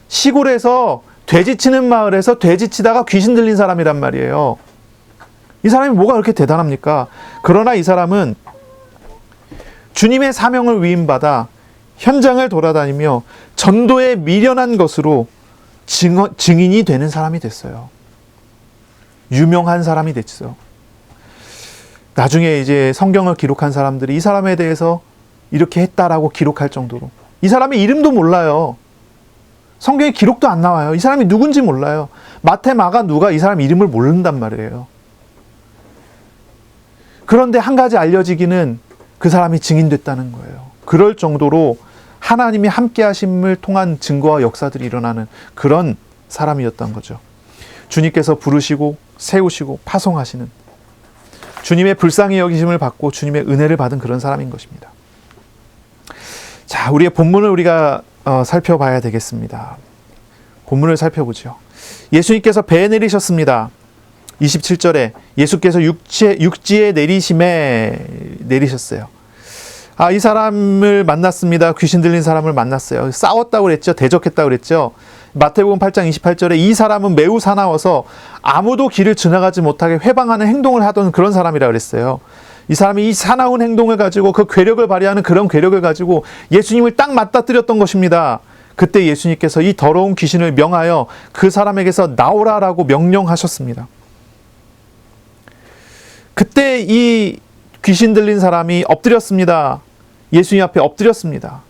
시골에서 돼지치는 마을에서 돼지치다가 귀신 들린 사람이란 말이에요. 이 사람이 뭐가 그렇게 대단합니까? 그러나 이 사람은 주님의 사명을 위임받아 현장을 돌아다니며 전도에 미련한 것으로 증인이 되는 사람이 됐어요. 유명한 사람이 됐어요. 나중에 이제 성경을 기록한 사람들이 이 사람에 대해서 이렇게 했다라고 기록할 정도로, 이 사람의 이름도 몰라요. 성경에 기록도 안 나와요. 이 사람이 누군지 몰라요. 마태, 마가, 누가 이 사람 이름을 모른단 말이에요. 그런데 한 가지 알려지기는 그 사람이 증인됐다는 거예요. 그럴 정도로 하나님이 함께 하심을 통한 증거와 역사들이 일어나는 그런 사람이었던 거죠. 주님께서 부르시고 세우시고 파송하시는, 주님의 불쌍히 여기심을 받고 주님의 은혜를 받은 그런 사람인 것입니다. 자, 우리의 본문을 우리가 살펴봐야 되겠습니다. 본문을 살펴보죠. 예수님께서 배에 내리셨습니다. 27절에 예수께서 육지에 내리셨어요. 이 사람을 만났습니다. 귀신 들린 사람을 만났어요. 싸웠다고 그랬죠. 대적했다고 그랬죠. 마태복음 8장 28절에 이 사람은 매우 사나워서 아무도 길을 지나가지 못하게 회방하는 행동을 하던 그런 사람이라 그랬어요. 이 사람이 이 사나운 행동을 가지고 그 괴력을 발휘하는 그런 괴력을 가지고 예수님을 딱 맞닥뜨렸던 것입니다. 그때 예수님께서 이 더러운 귀신을 명하여 그 사람에게서 나오라라고 명령하셨습니다. 그때 이 귀신 들린 사람이 엎드렸습니다. 예수님 앞에 엎드렸습니다.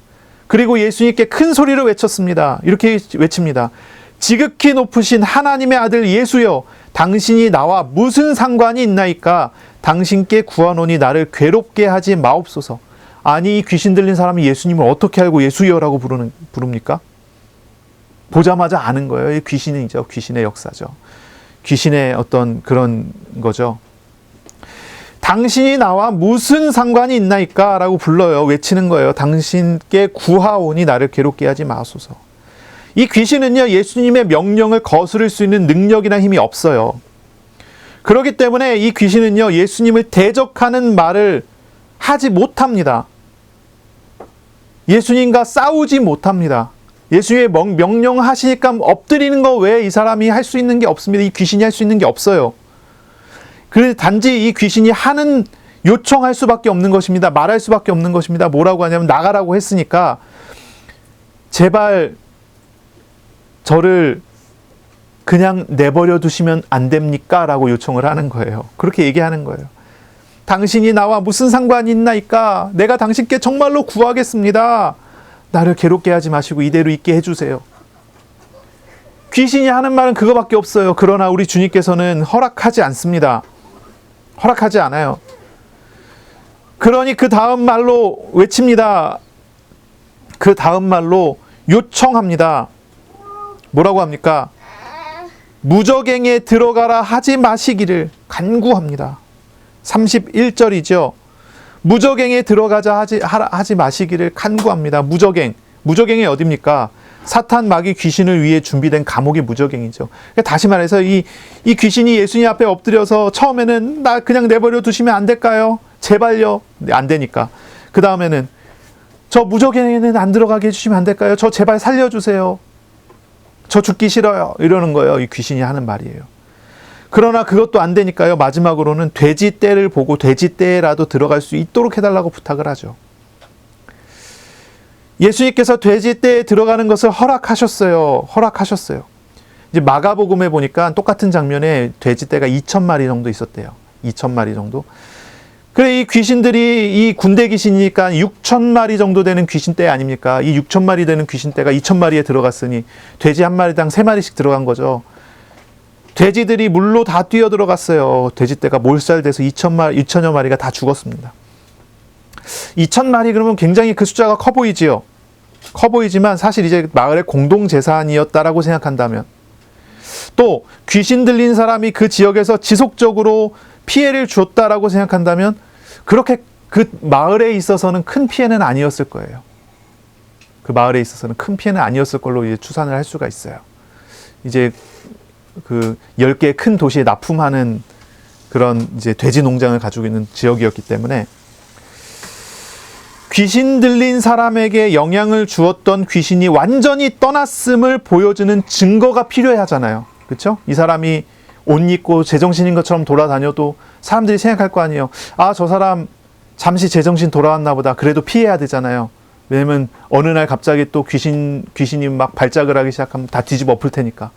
그리고 예수님께 큰 소리로 외쳤습니다. 이렇게 외칩니다. 지극히 높으신 하나님의 아들 예수여, 당신이 나와 무슨 상관이 있나이까? 당신께 구하노니 나를 괴롭게 하지 마옵소서. 아니, 이 귀신 들린 사람이 예수님을 어떻게 알고 예수여라고 부릅니까? 보자마자 아는 거예요. 이 귀신이죠. 귀신의 역사죠. 귀신의 어떤 그런 거죠. 당신이 나와 무슨 상관이 있나이까? 라고 불러요. 외치는 거예요. 당신께 구하오니 나를 괴롭게 하지 마소서. 이 귀신은요, 예수님의 명령을 거스를 수 있는 능력이나 힘이 없어요. 그렇기 때문에 이 귀신은요, 예수님을 대적하는 말을 하지 못합니다. 예수님과 싸우지 못합니다. 예수님의 명령하시니까 엎드리는 거 외에 이 사람이 할 수 있는 게 없습니다. 이 귀신이 할 수 있는 게 없어요. 그래서 단지 이 귀신이 하는, 요청할 수밖에 없는 것입니다. 말할 수밖에 없는 것입니다. 뭐라고 하냐면 나가라고 했으니까 제발 저를 그냥 내버려 두시면 안 됩니까? 라고 요청을 하는 거예요. 그렇게 얘기하는 거예요. 당신이 나와 무슨 상관이 있나이까? 내가 당신께 정말로 구하겠습니다. 나를 괴롭게 하지 마시고 이대로 있게 해주세요. 귀신이 하는 말은 그거밖에 없어요. 그러나 우리 주님께서는 허락하지 않습니다. 허락하지 않아요. 그러니 그 다음 말로 외칩니다. 그 다음 말로 요청합니다. 뭐라고 합니까? 무저갱에 들어가라 하지 마시기를 간구합니다. 31절이죠. 무저갱에 들어가자 하지 마시기를 간구합니다. 무저갱이 어디입니까? 사탄 마귀 귀신을 위해 준비된 감옥이 무저갱이죠. 다시 말해서 이 귀신이 예수님 앞에 엎드려서 처음에는 나 그냥 내버려 두시면 안 될까요? 제발요. 안 되니까. 그 다음에는 저 무저갱에는 안 들어가게 해주시면 안 될까요? 저 제발 살려주세요. 저 죽기 싫어요. 이러는 거예요. 이 귀신이 하는 말이에요. 그러나 그것도 안 되니까요. 마지막으로는 돼지떼를 보고 돼지떼라도 들어갈 수 있도록 해달라고 부탁을 하죠. 예수님께서 돼지떼에 들어가는 것을 허락하셨어요. 이제 마가복음에 보니까 똑같은 장면에 돼지떼가 2,000마리 정도 있었대요. 2,000마리 정도. 그래, 이 귀신들이 이 군대 귀신이니까 6,000마리 정도 되는 귀신떼 아닙니까? 이 6,000마리 되는 귀신떼가 2,000마리에 들어갔으니 돼지 한 마리당 3마리씩 들어간 거죠. 돼지들이 물로 다 뛰어 들어갔어요. 돼지떼가 몰살돼서 2,000여 마리가 다 죽었습니다. 2,000마리 그러면 굉장히 그 숫자가 커 보이지요. 커 보이지만 사실 이제 마을의 공동재산이었다라고 생각한다면, 또 귀신 들린 사람이 그 지역에서 지속적으로 피해를 줬다라고 생각한다면 그렇게 그 마을에 있어서는 큰 피해는 아니었을 거예요. 그 마을에 있어서는 큰 피해는 아니었을 걸로 이제 추산을 할 수가 있어요. 이제 그 10개의 큰 도시에 납품하는 그런 이제 돼지 농장을 가지고 있는 지역이었기 때문에 귀신 들린 사람에게 영향을 주었던 귀신이 완전히 떠났음을 보여주는 증거가 필요하잖아요. 그렇죠? 이 사람이 옷 입고 제정신인 것처럼 돌아다녀도 사람들이 생각할 거 아니에요. 아, 저 사람 잠시 제정신 돌아왔나 보다. 그래도 피해야 되잖아요. 왜냐면 어느 날 갑자기 또 귀신이 막 발작을 하기 시작하면 다 뒤집어 엎을 테니까.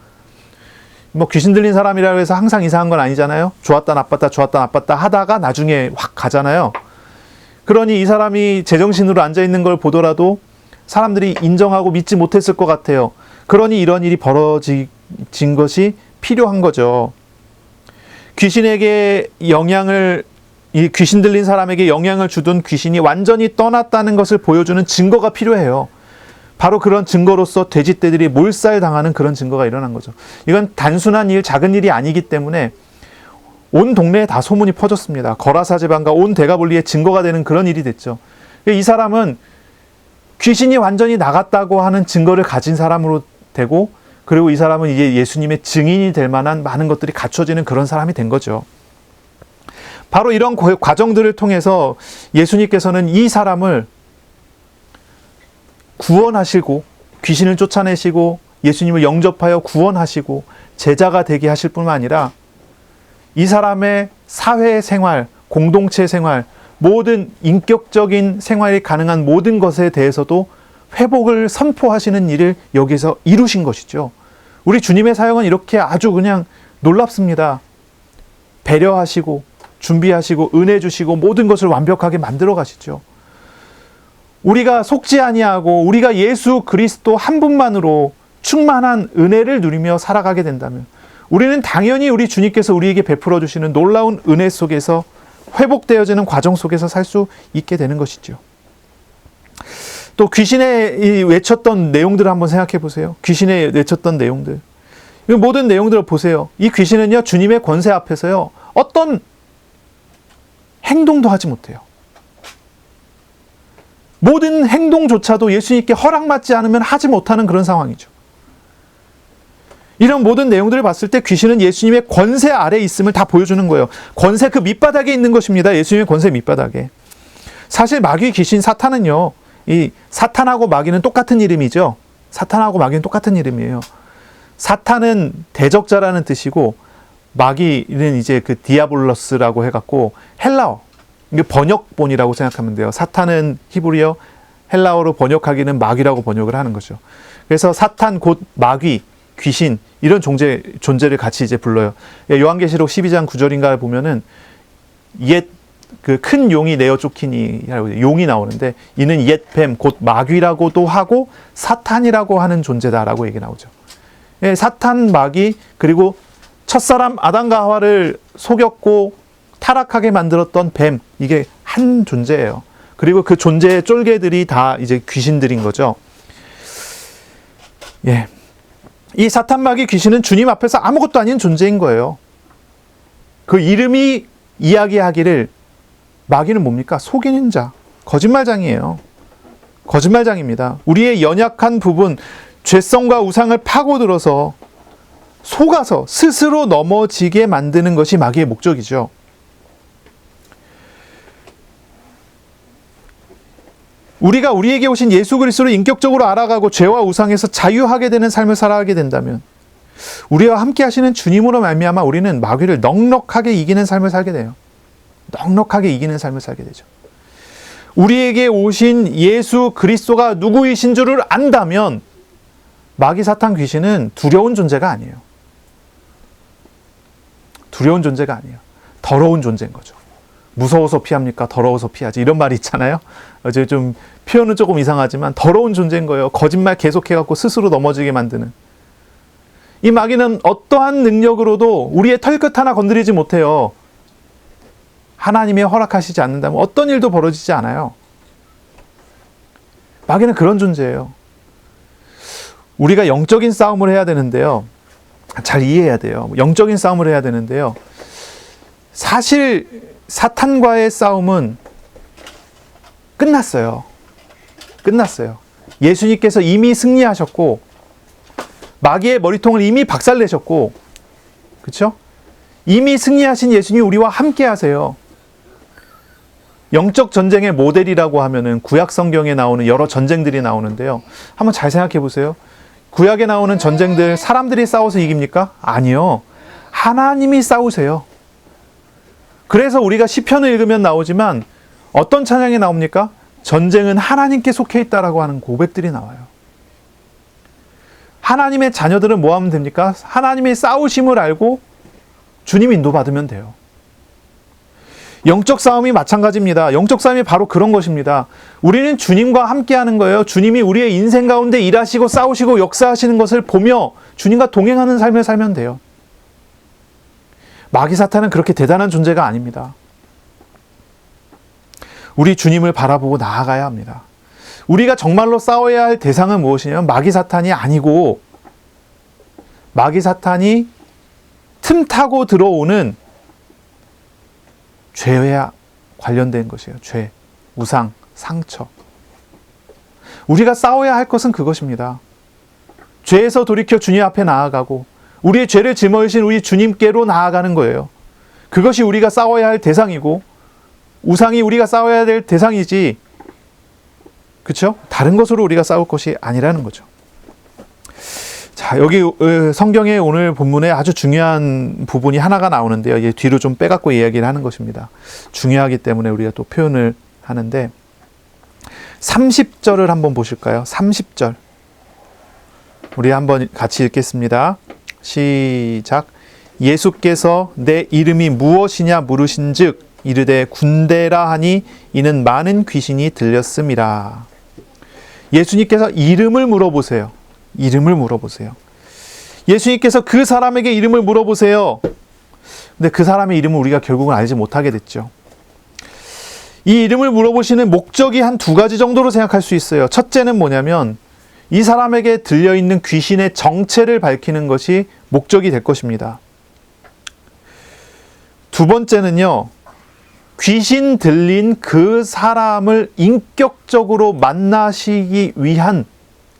뭐 귀신 들린 사람이라고 해서 항상 이상한 건 아니잖아요. 좋았다 나빴다 하다가 나중에 확 가잖아요. 그러니 이 사람이 제정신으로 앉아있는 걸 보더라도 사람들이 인정하고 믿지 못했을 것 같아요. 그러니 이런 일이 벌어진 것이 필요한 거죠. 귀신에게 영향을 이 귀신 들린 사람에게 영향을 주던 귀신이 완전히 떠났다는 것을 보여주는 증거가 필요해요. 바로 그런 증거로서 돼지떼들이 몰살당하는 그런 증거가 일어난 거죠. 이건 단순한 일, 작은 일이 아니기 때문에 온 동네에 다 소문이 퍼졌습니다. 거라사 지방과 온 데가볼리에 증거가 되는 그런 일이 됐죠. 이 사람은 귀신이 완전히 나갔다고 하는 증거를 가진 사람으로 되고, 그리고 이 사람은 이제 예수님의 증인이 될 만한 많은 것들이 갖춰지는 그런 사람이 된 거죠. 바로 이런 과정들을 통해서 예수님께서는 이 사람을 구원하시고, 귀신을 쫓아내시고, 예수님을 영접하여 구원하시고 제자가 되게 하실 뿐만 아니라 이 사람의 사회 생활, 공동체 생활, 모든 인격적인 생활이 가능한 모든 것에 대해서도 회복을 선포하시는 일을 여기서 이루신 것이죠. 우리 주님의 사역은 이렇게 아주 그냥 놀랍습니다. 배려하시고 준비하시고 은혜 주시고 모든 것을 완벽하게 만들어 가시죠. 우리가 속지 아니하고 우리가 예수 그리스도 한 분만으로 충만한 은혜를 누리며 살아가게 된다면 우리는 당연히 우리 주님께서 우리에게 베풀어 주시는 놀라운 은혜 속에서 회복되어지는 과정 속에서 살 수 있게 되는 것이죠. 또 귀신의 외쳤던 내용들을 한번 생각해 보세요. 귀신의 외쳤던 내용들. 이 모든 내용들을 보세요. 이 귀신은요, 주님의 권세 앞에서요, 어떤 행동도 하지 못해요. 모든 행동조차도 예수님께 허락받지 않으면 하지 못하는 그런 상황이죠. 이런 모든 내용들을 봤을 때 귀신은 예수님의 권세 아래에 있음을 다 보여주는 거예요. 권세 그 밑바닥에 있는 것입니다. 예수님의 권세 밑바닥에. 사실 마귀, 귀신, 사탄은요, 이 사탄하고 마귀는 똑같은 이름이죠. 사탄하고 마귀는 똑같은 이름이에요. 사탄은 대적자라는 뜻이고 마귀는 이제 그 디아볼로스라고 해갖고 헬라어, 이게 번역본이라고 생각하면 돼요. 사탄은 히브리어, 헬라어로 번역하기는 마귀라고 번역을 하는 거죠. 그래서 사탄 곧 마귀, 귀신 이런 존재를 같이 이제 불러요. 요한계시록 12장 9절인가 보면은 옛 그 큰 용이 내어 쫓기니 용이 나오는데 이는 옛 뱀 곧 마귀라고도 하고 사탄이라고 하는 존재다라고 얘기 나오죠. 사탄, 마귀, 그리고 첫사람 아담과 하와를 속였고 타락하게 만들었던 뱀, 이게 한 존재예요. 그리고 그 존재의 쫄개들이 다 이제 귀신들인 거죠. 예. 이 사탄, 마귀, 귀신은 주님 앞에서 아무것도 아닌 존재인 거예요. 그 이름이 이야기하기를 마귀는 뭡니까? 속이는 자, 거짓말장이에요. 거짓말장입니다. 우리의 연약한 부분, 죄성과 우상을 파고들어서 속아서 스스로 넘어지게 만드는 것이 마귀의 목적이죠. 우리가 우리에게 오신 예수 그리스도를 인격적으로 알아가고 죄와 우상에서 자유하게 되는 삶을 살아가게 된다면 우리와 함께 하시는 주님으로 말미암아 우리는 마귀를 넉넉하게 이기는 삶을 살게 돼요. 넉넉하게 이기는 삶을 살게 되죠. 우리에게 오신 예수 그리스도가 누구이신 줄을 안다면 마귀, 사탄, 귀신은 두려운 존재가 아니에요. 두려운 존재가 아니에요. 더러운 존재인 거죠. 무서워서 피합니까? 더러워서 피하지. 이런 말이 있잖아요. 어제 좀 표현은 조금 이상하지만 더러운 존재인 거예요. 거짓말 계속해갖고 스스로 넘어지게 만드는. 이 마귀는 어떠한 능력으로도 우리의 털끝 하나 건드리지 못해요. 하나님이 허락하시지 않는다면 어떤 일도 벌어지지 않아요. 마귀는 그런 존재예요. 우리가 영적인 싸움을 해야 되는데요. 잘 이해해야 돼요. 영적인 싸움을 해야 되는데요. 사실 사탄과의 싸움은 끝났어요. 끝났어요. 예수님께서 이미 승리하셨고 마귀의 머리통을 이미 박살내셨고, 그렇죠? 이미 승리하신 예수님이 우리와 함께 하세요. 영적 전쟁의 모델이라고 하면은 구약 성경에 나오는 여러 전쟁들이 나오는데요. 한번 잘 생각해 보세요. 구약에 나오는 전쟁들 사람들이 싸워서 이깁니까? 아니요. 하나님이 싸우세요. 그래서 우리가 시편을 읽으면 나오지만 어떤 찬양이 나옵니까? 전쟁은 하나님께 속해 있다라고 하는 고백들이 나와요. 하나님의 자녀들은 뭐 하면 됩니까? 하나님의 싸우심을 알고 주님 인도받으면 돼요. 영적 싸움이 마찬가지입니다. 영적 싸움이 바로 그런 것입니다. 우리는 주님과 함께하는 거예요. 주님이 우리의 인생 가운데 일하시고 싸우시고 역사하시는 것을 보며 주님과 동행하는 삶을 살면 돼요. 마귀, 사탄은 그렇게 대단한 존재가 아닙니다. 우리 주님을 바라보고 나아가야 합니다. 우리가 정말로 싸워야 할 대상은 무엇이냐면 마귀 사탄이 아니고 마귀 사탄이 틈타고 들어오는 죄와 관련된 것이에요. 죄, 우상, 상처. 우리가 싸워야 할 것은 그것입니다. 죄에서 돌이켜 주님 앞에 나아가고 우리의 죄를 짊어지신 우리 주님께로 나아가는 거예요. 그것이 우리가 싸워야 할 대상이고 우상이 우리가 싸워야 될 대상이지, 그렇죠? 다른 것으로 우리가 싸울 것이 아니라는 거죠. 자, 여기 성경의 오늘 본문에 아주 중요한 부분이 하나가 나오는데요. 얘 뒤로 좀 빼갖고 이야기를 하는 것입니다. 중요하기 때문에 우리가 또 표현을 하는데 30절을 한번 보실까요? 30절. 우리 한번 같이 읽겠습니다. 시작. 예수께서 내 이름이 무엇이냐 물으신즉 이르되 군대라 하니 이는 많은 귀신이 들렸음이라. 예수님께서 이름을 물어보세요. 이름을 물어보세요. 예수님께서 그 사람에게 이름을 물어보세요. 근데 그 사람의 이름을 우리가 결국은 알지 못하게 됐죠. 이 이름을 물어보시는 목적이 한 두 가지 정도로 생각할 수 있어요. 첫째는 뭐냐면 이 사람에게 들려있는 귀신의 정체를 밝히는 것이 목적이 될 것입니다. 두 번째는요, 귀신 들린 그 사람을 인격적으로 만나시기 위한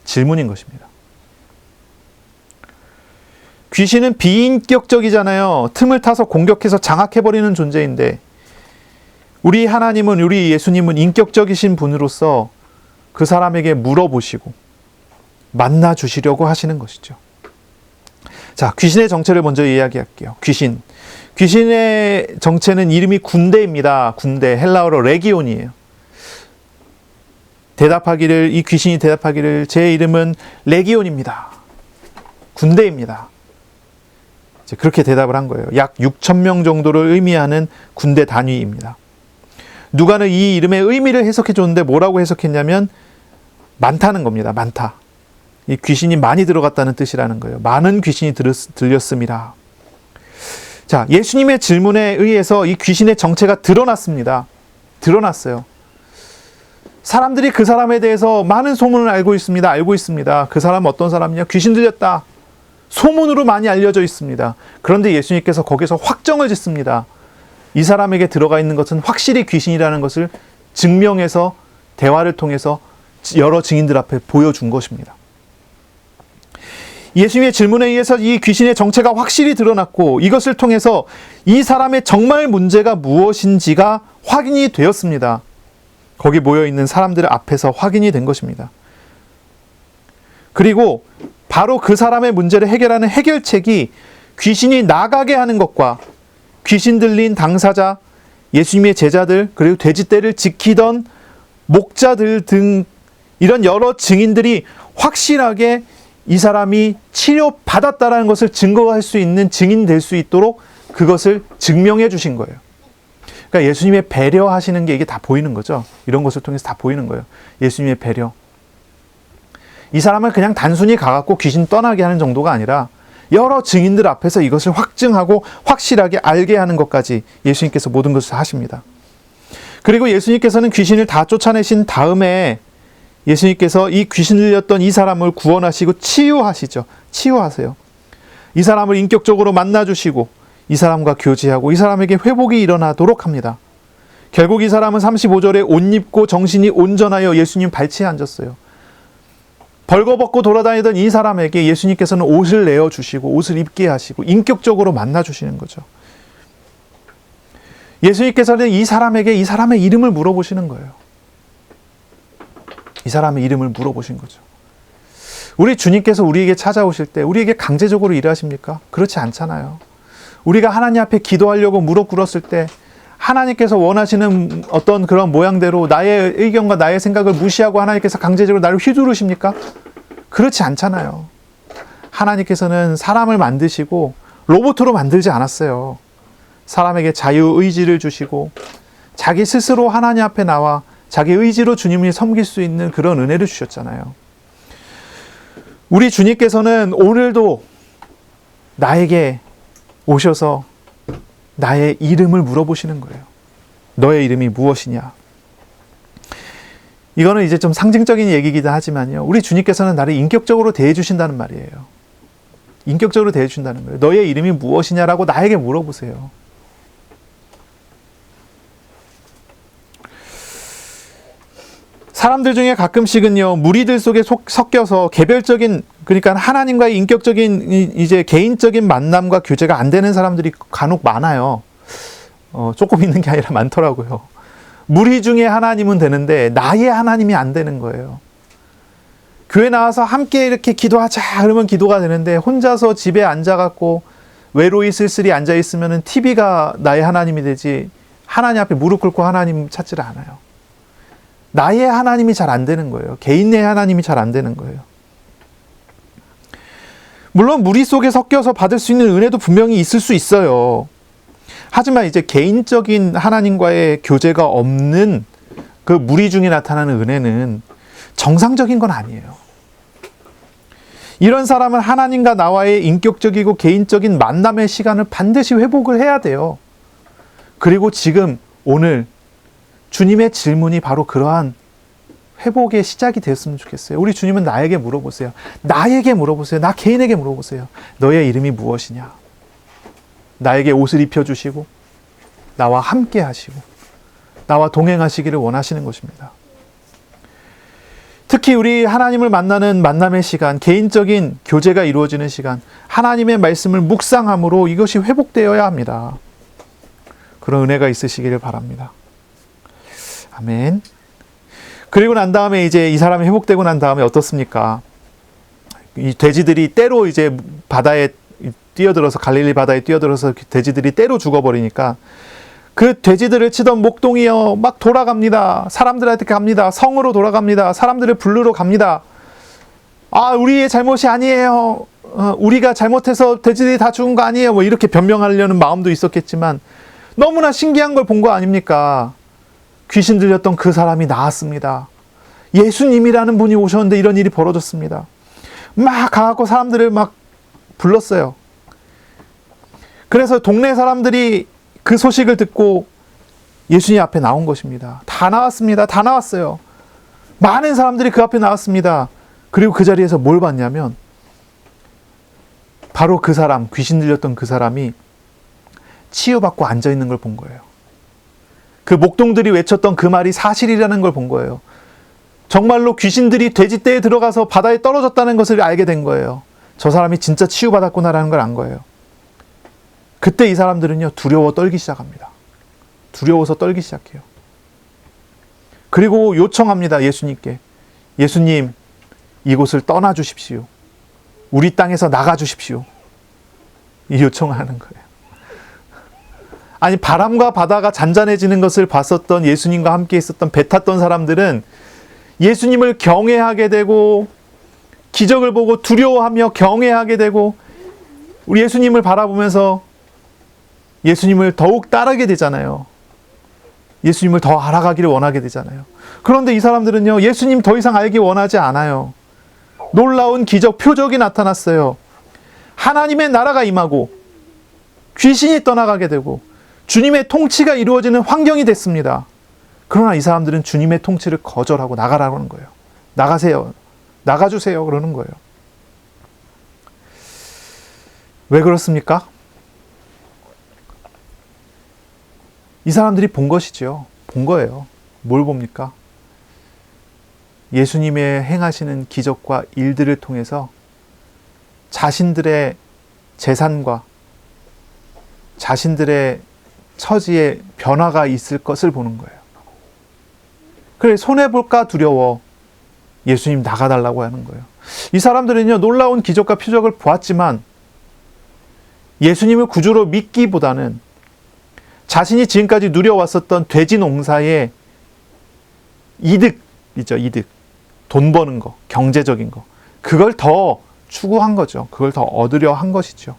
질문인 것입니다. 귀신은 비인격적이잖아요. 틈을 타서 공격해서 장악해버리는 존재인데 우리 하나님은, 우리 예수님은 인격적이신 분으로서 그 사람에게 물어보시고 만나주시려고 하시는 것이죠. 자, 귀신의 정체를 먼저 이야기할게요. 귀신의 정체는 이름이 군대입니다. 군대, 헬라어로 레기온이에요. 이 귀신이 대답하기를 제 이름은 레기온입니다. 군대입니다. 그렇게 대답을 한 거예요. 약 6,000명 정도를 의미하는 군대 단위입니다. 누가는 이 이름의 의미를 해석해 줬는데 뭐라고 해석했냐면 많다는 겁니다. 많다. 이 귀신이 많이 들어갔다는 뜻이라는 거예요. 많은 귀신이 들렸습니다. 자, 예수님의 질문에 의해서 이 귀신의 정체가 드러났습니다. 드러났어요. 사람들이 그 사람에 대해서 많은 소문을 알고 있습니다. 그 사람은 어떤 사람이냐? 귀신 들렸다. 소문으로 많이 알려져 있습니다. 그런데 예수님께서 거기서 확정을 짓습니다. 이 사람에게 들어가 있는 것은 확실히 귀신이라는 것을 증명해서 대화를 통해서 여러 증인들 앞에 보여준 것입니다. 예수님의 질문에 의해서 이 귀신의 정체가 확실히 드러났고 이것을 통해서 이 사람의 정말 문제가 무엇인지가 확인이 되었습니다. 거기 모여있는 사람들 앞에서 확인이 된 것입니다. 그리고 바로 그 사람의 문제를 해결하는 해결책이 귀신이 나가게 하는 것과 귀신 들린 당사자, 예수님의 제자들, 그리고 돼지떼를 지키던 목자들 등 이런 여러 증인들이 확실하게 이 사람이 치료받았다라는 것을 증거할 수 있는 증인이 될 수 있도록 그것을 증명해 주신 거예요. 그러니까 예수님의 배려하시는 게 이게 다 보이는 거죠. 이런 것을 통해서 다 보이는 거예요. 예수님의 배려. 이 사람을 그냥 단순히 가갖고 귀신 떠나게 하는 정도가 아니라 여러 증인들 앞에서 이것을 확증하고 확실하게 알게 하는 것까지 예수님께서 모든 것을 하십니다. 그리고 예수님께서는 귀신을 다 쫓아내신 다음에 예수님께서 이 귀신 들렸던 이 사람을 구원하시고 치유하시죠. 치유하세요. 이 사람을 인격적으로 만나주시고 이 사람과 교제하고 이 사람에게 회복이 일어나도록 합니다. 결국 이 사람은 35절에 옷 입고 정신이 온전하여 예수님 발치에 앉았어요. 벌거벗고 돌아다니던 이 사람에게 예수님께서는 옷을 내어주시고 옷을 입게 하시고 인격적으로 만나주시는 거죠. 예수님께서는 이 사람에게 이 사람의 이름을 물어보시는 거예요. 이 사람의 이름을 물어보신 거죠. 우리 주님께서 우리에게 찾아오실 때 우리에게 강제적으로 일하십니까? 그렇지 않잖아요. 우리가 하나님 앞에 기도하려고 무릎 꿇었을 때 하나님께서 원하시는 어떤 그런 모양대로 나의 의견과 나의 생각을 무시하고 하나님께서 강제적으로 나를 휘두르십니까? 그렇지 않잖아요. 하나님께서는 사람을 만드시고 로봇으로 만들지 않았어요. 사람에게 자유의지를 주시고 자기 스스로 하나님 앞에 나와 자기 의지로 주님을 섬길 수 있는 그런 은혜를 주셨잖아요. 우리 주님께서는 오늘도 나에게 오셔서 나의 이름을 물어보시는 거예요. 너의 이름이 무엇이냐? 이거는 이제 좀 상징적인 얘기이기도 하지만요. 우리 주님께서는 나를 인격적으로 대해 주신다는 말이에요. 인격적으로 대해 주신다는 거예요. 너의 이름이 무엇이냐라고 나에게 물어보세요. 사람들 중에 가끔씩은요, 무리들 속에 섞여서 개별적인, 그러니까 하나님과의 인격적인, 이제 개인적인 만남과 교제가 안 되는 사람들이 간혹 많아요. 조금 있는 게 아니라 많더라고요. 무리 중에 하나님은 되는데 나의 하나님이 안 되는 거예요. 교회 나와서 함께 이렇게 기도하자 그러면 기도가 되는데 혼자서 집에 앉아갖고 외로이 쓸쓸히 앉아있으면 TV가 나의 하나님이 되지 하나님 앞에 무릎 꿇고 하나님 찾지를 않아요. 나의 하나님이 잘 안 되는 거예요. 개인의 하나님이 잘 안 되는 거예요. 물론 무리 속에 섞여서 받을 수 있는 은혜도 분명히 있을 수 있어요. 하지만 이제 개인적인 하나님과의 교제가 없는 그 무리 중에 나타나는 은혜는 정상적인 건 아니에요. 이런 사람은 하나님과 나와의 인격적이고 개인적인 만남의 시간을 반드시 회복을 해야 돼요. 그리고 지금 오늘 주님의 질문이 바로 그러한 회복의 시작이 되었으면 좋겠어요. 우리 주님은 나에게 물어보세요. 나에게 물어보세요. 나 개인에게 물어보세요. 너의 이름이 무엇이냐? 나에게 옷을 입혀주시고 나와 함께 하시고 나와 동행하시기를 원하시는 것입니다. 특히 우리 하나님을 만나는 만남의 시간, 개인적인 교제가 이루어지는 시간, 하나님의 말씀을 묵상함으로 이것이 회복되어야 합니다. 그런 은혜가 있으시기를 바랍니다. 아멘. 그리고 난 다음에 이제 이 사람이 회복되고 난 다음에 어떻습니까? 이 돼지들이 때로 이제 바다에 뛰어들어서 갈릴리 바다에 뛰어들어서 돼지들이 때로 죽어버리니까 그 돼지들을 치던 목동이요 막 돌아갑니다. 사람들한테 갑니다. 성으로 돌아갑니다. 사람들을 부르러 갑니다. 아, 우리의 잘못이 아니에요. 우리가 잘못해서 돼지들이 다 죽은 거 아니에요. 뭐 이렇게 변명하려는 마음도 있었겠지만 너무나 신기한 걸 본 거 아닙니까? 귀신 들렸던 그 사람이 나았습니다. 예수님이라는 분이 오셨는데 이런 일이 벌어졌습니다. 막 가갖고 사람들을 막 불렀어요. 그래서 동네 사람들이 그 소식을 듣고 예수님 앞에 나온 것입니다. 다 나왔습니다. 다 나왔어요. 많은 사람들이 그 앞에 나왔습니다. 그리고 그 자리에서 뭘 봤냐면 바로 그 사람, 귀신 들렸던 그 사람이 치유받고 앉아있는 걸 본 거예요. 그 목동들이 외쳤던 그 말이 사실이라는 걸 본 거예요. 정말로 귀신들이 돼지떼에 들어가서 바다에 떨어졌다는 것을 알게 된 거예요. 저 사람이 진짜 치유받았구나라는 걸 안 거예요. 그때 이 사람들은요, 두려워 떨기 시작합니다. 두려워서 떨기 시작해요. 그리고 요청합니다, 예수님께. 예수님, 이곳을 떠나 주십시오. 우리 땅에서 나가 주십시오. 이 요청을 하는 거예요. 아니, 바람과 바다가 잔잔해지는 것을 봤었던 예수님과 함께 있었던 배 탔던 사람들은 예수님을 경외하게 되고 기적을 보고 두려워하며 경외하게 되고 우리 예수님을 바라보면서 예수님을 더욱 따르게 되잖아요. 예수님을 더 알아가기를 원하게 되잖아요. 그런데 이 사람들은요, 예수님 더 이상 알기 원하지 않아요. 놀라운 기적, 표적이 나타났어요. 하나님의 나라가 임하고 귀신이 떠나가게 되고 주님의 통치가 이루어지는 환경이 됐습니다. 그러나 이 사람들은 주님의 통치를 거절하고 나가라고 하는 거예요. 나가세요. 나가주세요. 그러는 거예요. 왜 그렇습니까? 이 사람들이 본 것이죠. 본 거예요. 뭘 봅니까? 예수님의 행하시는 기적과 일들을 통해서 자신들의 재산과 자신들의 처지에 변화가 있을 것을 보는 거예요. 그래, 손해볼까 두려워 예수님 나가달라고 하는 거예요. 이 사람들은요, 놀라운 기적과 표적을 보았지만 예수님을 구주로 믿기보다는 자신이 지금까지 누려왔었던 돼지 농사의 이득이죠, 이득. 돈 버는 거, 경제적인 거. 그걸 더 추구한 거죠. 그걸 더 얻으려 한 것이죠.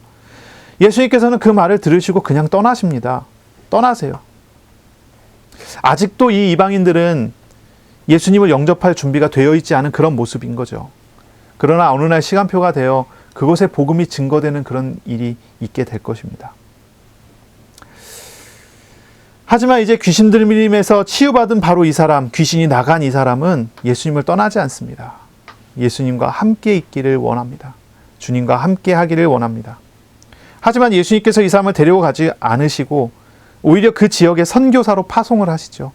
예수님께서는 그 말을 들으시고 그냥 떠나십니다. 떠나세요. 아직도 이 이방인들은 예수님을 영접할 준비가 되어 있지 않은 그런 모습인 거죠. 그러나 어느 날 시간표가 되어 그곳에 복음이 증거되는 그런 일이 있게 될 것입니다. 하지만 이제 귀신 들림에서 치유받은 바로 이 사람, 귀신이 나간 이 사람은 예수님을 떠나지 않습니다. 예수님과 함께 있기를 원합니다. 주님과 함께 하기를 원합니다. 하지만 예수님께서 이 사람을 데려가지 않으시고 오히려 그 지역의 선교사로 파송을 하시죠.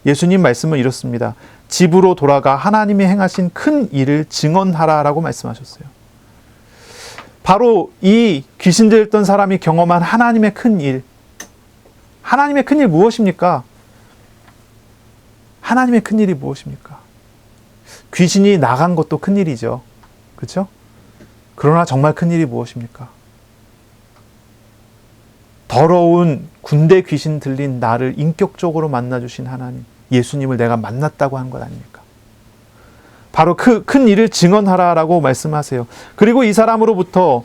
예수님 말씀은 이렇습니다. 집으로 돌아가 하나님이 행하신 큰 일을 증언하라라고 말씀하셨어요. 바로 이 귀신 들렸던 사람이 경험한 하나님의 큰 일. 하나님의 큰 일 무엇입니까? 하나님의 큰 일이 무엇입니까? 귀신이 나간 것도 큰 일이죠. 그렇죠? 그러나 정말 큰 일이 무엇입니까? 더러운 군대 귀신 들린 나를 인격적으로 만나주신 하나님, 예수님을 내가 만났다고 한 것 아닙니까? 바로 그 큰 일을 증언하라라고 말씀하세요. 그리고 이 사람으로부터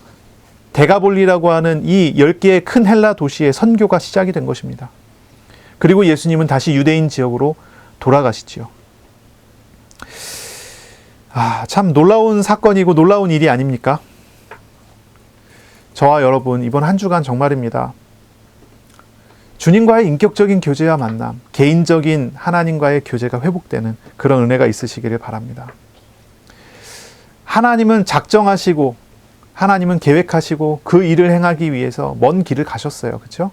데가볼리라고 하는 이 10개의 큰 헬라 도시의 선교가 시작이 된 것입니다. 그리고 예수님은 다시 유대인 지역으로 돌아가시지요. 참 놀라운 사건이고 놀라운 일이 아닙니까? 저와 여러분, 이번 한 주간 정말입니다. 주님과의 인격적인 교제와 만남, 개인적인 하나님과의 교제가 회복되는 그런 은혜가 있으시기를 바랍니다. 하나님은 작정하시고 하나님은 계획하시고 그 일을 행하기 위해서 먼 길을 가셨어요. 그렇죠?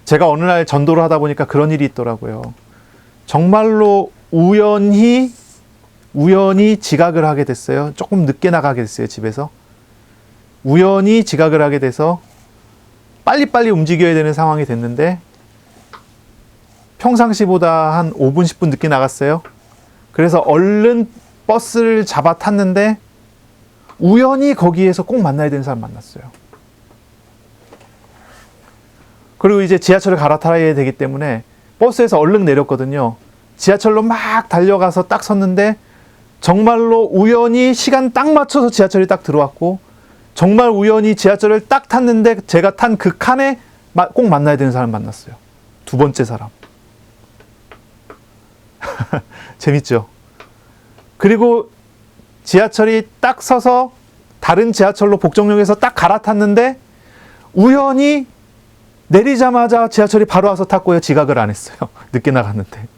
제가 어느 날 전도를 하다 보니까 그런 일이 있더라고요. 정말로 우연히 지각을 하게 됐어요. 조금 늦게 나가게 됐어요. 집에서. 우연히 지각을 하게 돼서 빨리빨리 움직여야 되는 상황이 됐는데 평상시보다 한 5분, 10분 늦게 나갔어요. 그래서 얼른 버스를 잡아 탔는데 우연히 거기에서 꼭 만나야 되는 사람 만났어요. 그리고 이제 지하철을 갈아타야 되기 때문에 버스에서 얼른 내렸거든요. 지하철로 막 달려가서 딱 섰는데 정말로 우연히 시간 딱 맞춰서 지하철이 딱 들어왔고 정말 우연히 지하철을 딱 탔는데 제가 탄 그 칸에 꼭 만나야 되는 사람 만났어요. 두 번째 사람. 재밌죠? 그리고 지하철이 딱 서서 다른 지하철로 복정역에서 딱 갈아탔는데 우연히 내리자마자 지하철이 바로 와서 탔고요. 지각을 안 했어요. 늦게 나갔는데.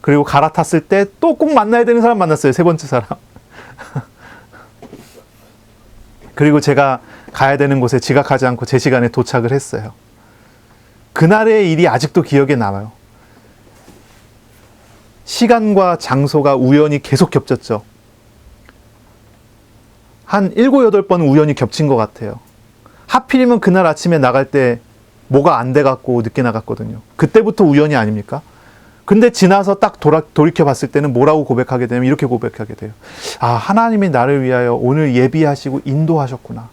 그리고 갈아탔을 때 또 꼭 만나야 되는 사람 만났어요. 세 번째 사람. 그리고 제가 가야 되는 곳에 지각하지 않고 제 시간에 도착을 했어요. 그날의 일이 아직도 기억에 남아요. 시간과 장소가 우연히 계속 겹쳤죠. 한 7, 8번 우연히 겹친 것 같아요. 하필이면 그날 아침에 나갈 때 뭐가 안 돼갖고 늦게 나갔거든요. 그때부터 우연이 아닙니까? 근데 지나서 딱 돌이켜 봤을 때는 뭐라고 고백하게 되냐면 이렇게 고백하게 돼요. 하나님이 나를 위하여 오늘 예비하시고 인도하셨구나.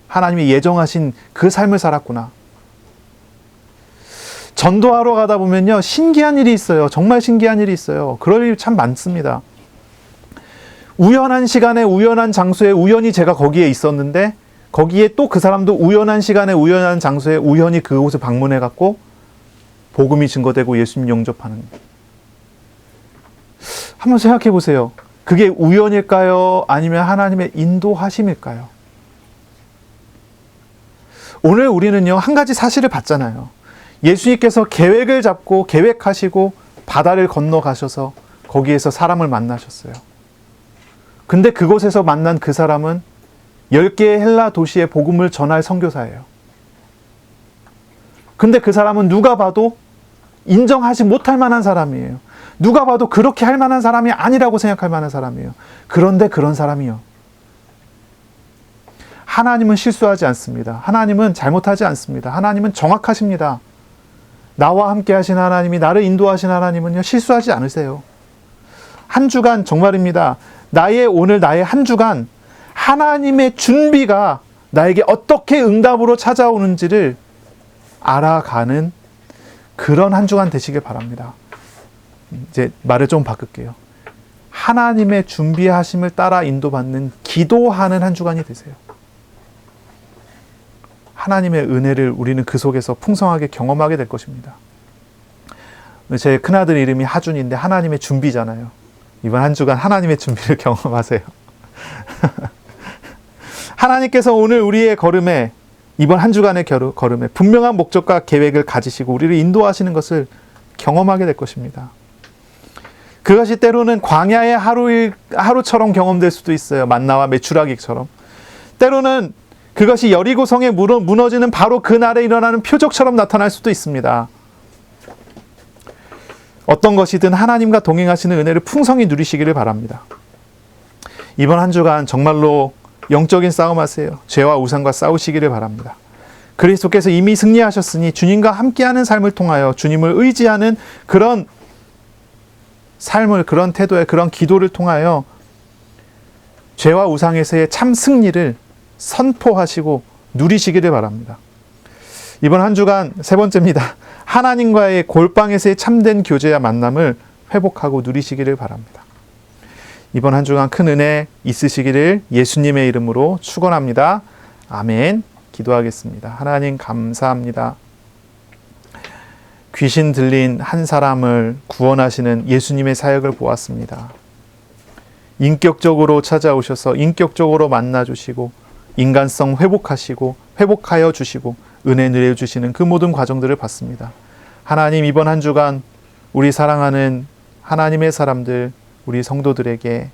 하나님이 예정하신 그 삶을 살았구나. 전도하러 가다 보면요, 신기한 일이 있어요. 정말 신기한 일이 있어요. 그럴 일이 참 많습니다. 우연한 시간에 우연한 장소에 우연히 제가 거기에 있었는데 거기에 또 그 사람도 우연한 시간에 우연한 장소에 우연히 그곳을 방문해 갖고 복음이 증거되고 예수님 영접하는. 한번 생각해 보세요. 그게 우연일까요? 아니면 하나님의 인도하심일까요? 오늘 우리는요, 한 가지 사실을 봤잖아요. 예수님께서 계획을 잡고 계획하시고 바다를 건너가셔서 거기에서 사람을 만나셨어요. 근데 그곳에서 만난 그 사람은 10개의 헬라 도시의 복음을 전할 선교사예요. 근데 그 사람은 누가 봐도 인정하지 못할 만한 사람이에요. 누가 봐도 그렇게 할 만한 사람이 아니라고 생각할 만한 사람이에요. 그런데 그런 사람이요. 하나님은 실수하지 않습니다. 하나님은 잘못하지 않습니다. 하나님은 정확하십니다. 나와 함께 하신 하나님이, 나를 인도하신 하나님은요, 실수하지 않으세요. 한 주간 정말입니다. 오늘 나의 한 주간 하나님의 준비가 나에게 어떻게 응답으로 찾아오는지를 알아가는 그런 한 주간 되시길 바랍니다. 이제 말을 좀 바꿀게요. 하나님의 준비하심을 따라 인도받는 기도하는 한 주간이 되세요. 하나님의 은혜를 우리는 그 속에서 풍성하게 경험하게 될 것입니다. 제 큰아들 이름이 하준인데 하나님의 준비잖아요. 이번 한 주간 하나님의 준비를 경험하세요. 하나님께서 오늘 우리의 걸음에 이번 한 주간의 걸음에 분명한 목적과 계획을 가지시고 우리를 인도하시는 것을 경험하게 될 것입니다. 그것이 때로는 광야의 하루처럼 경험될 수도 있어요. 만나와 메추라기처럼. 때로는 그것이 여리고성에 무너지는 바로 그날에 일어나는 표적처럼 나타날 수도 있습니다. 어떤 것이든 하나님과 동행하시는 은혜를 풍성히 누리시기를 바랍니다. 이번 한 주간 정말로 영적인 싸움하세요. 죄와 우상과 싸우시기를 바랍니다. 그리스도께서 이미 승리하셨으니 주님과 함께하는 삶을 통하여 주님을 의지하는 그런 삶을, 그런 태도에, 그런 기도를 통하여 죄와 우상에서의 참 승리를 선포하시고 누리시기를 바랍니다. 이번 한 주간 세 번째입니다. 하나님과의 골방에서의 참된 교제와 만남을 회복하고 누리시기를 바랍니다. 이번 한 주간 큰 은혜 있으시기를 예수님의 이름으로 축원합니다. 아멘. 기도하겠습니다. 하나님 감사합니다. 귀신 들린 한 사람을 구원하시는 예수님의 사역을 보았습니다. 인격적으로 찾아오셔서 인격적으로 만나주시고 인간성 회복하여 주시고 은혜 누려주시는 그 모든 과정들을 봤습니다. 하나님 이번 한 주간 우리 사랑하는 하나님의 사람들, 우리 성도들에게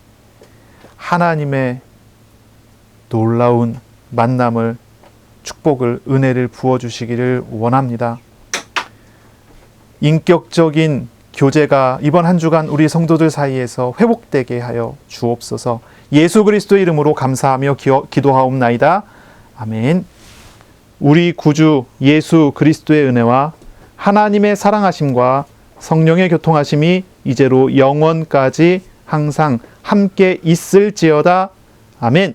하나님의 놀라운 만남을, 축복을, 은혜를 부어주시기를 원합니다. 인격적인 교제가 이번 한 주간 우리 성도들 사이에서 회복되게 하여 주옵소서. 예수 그리스도의 이름으로 감사하며 기도하옵나이다. 아멘. 우리 구주 예수 그리스도의 은혜와 하나님의 사랑하심과 성령의 교통하심이 이제로 영원까지 항상 함께 있을지어다. 아멘.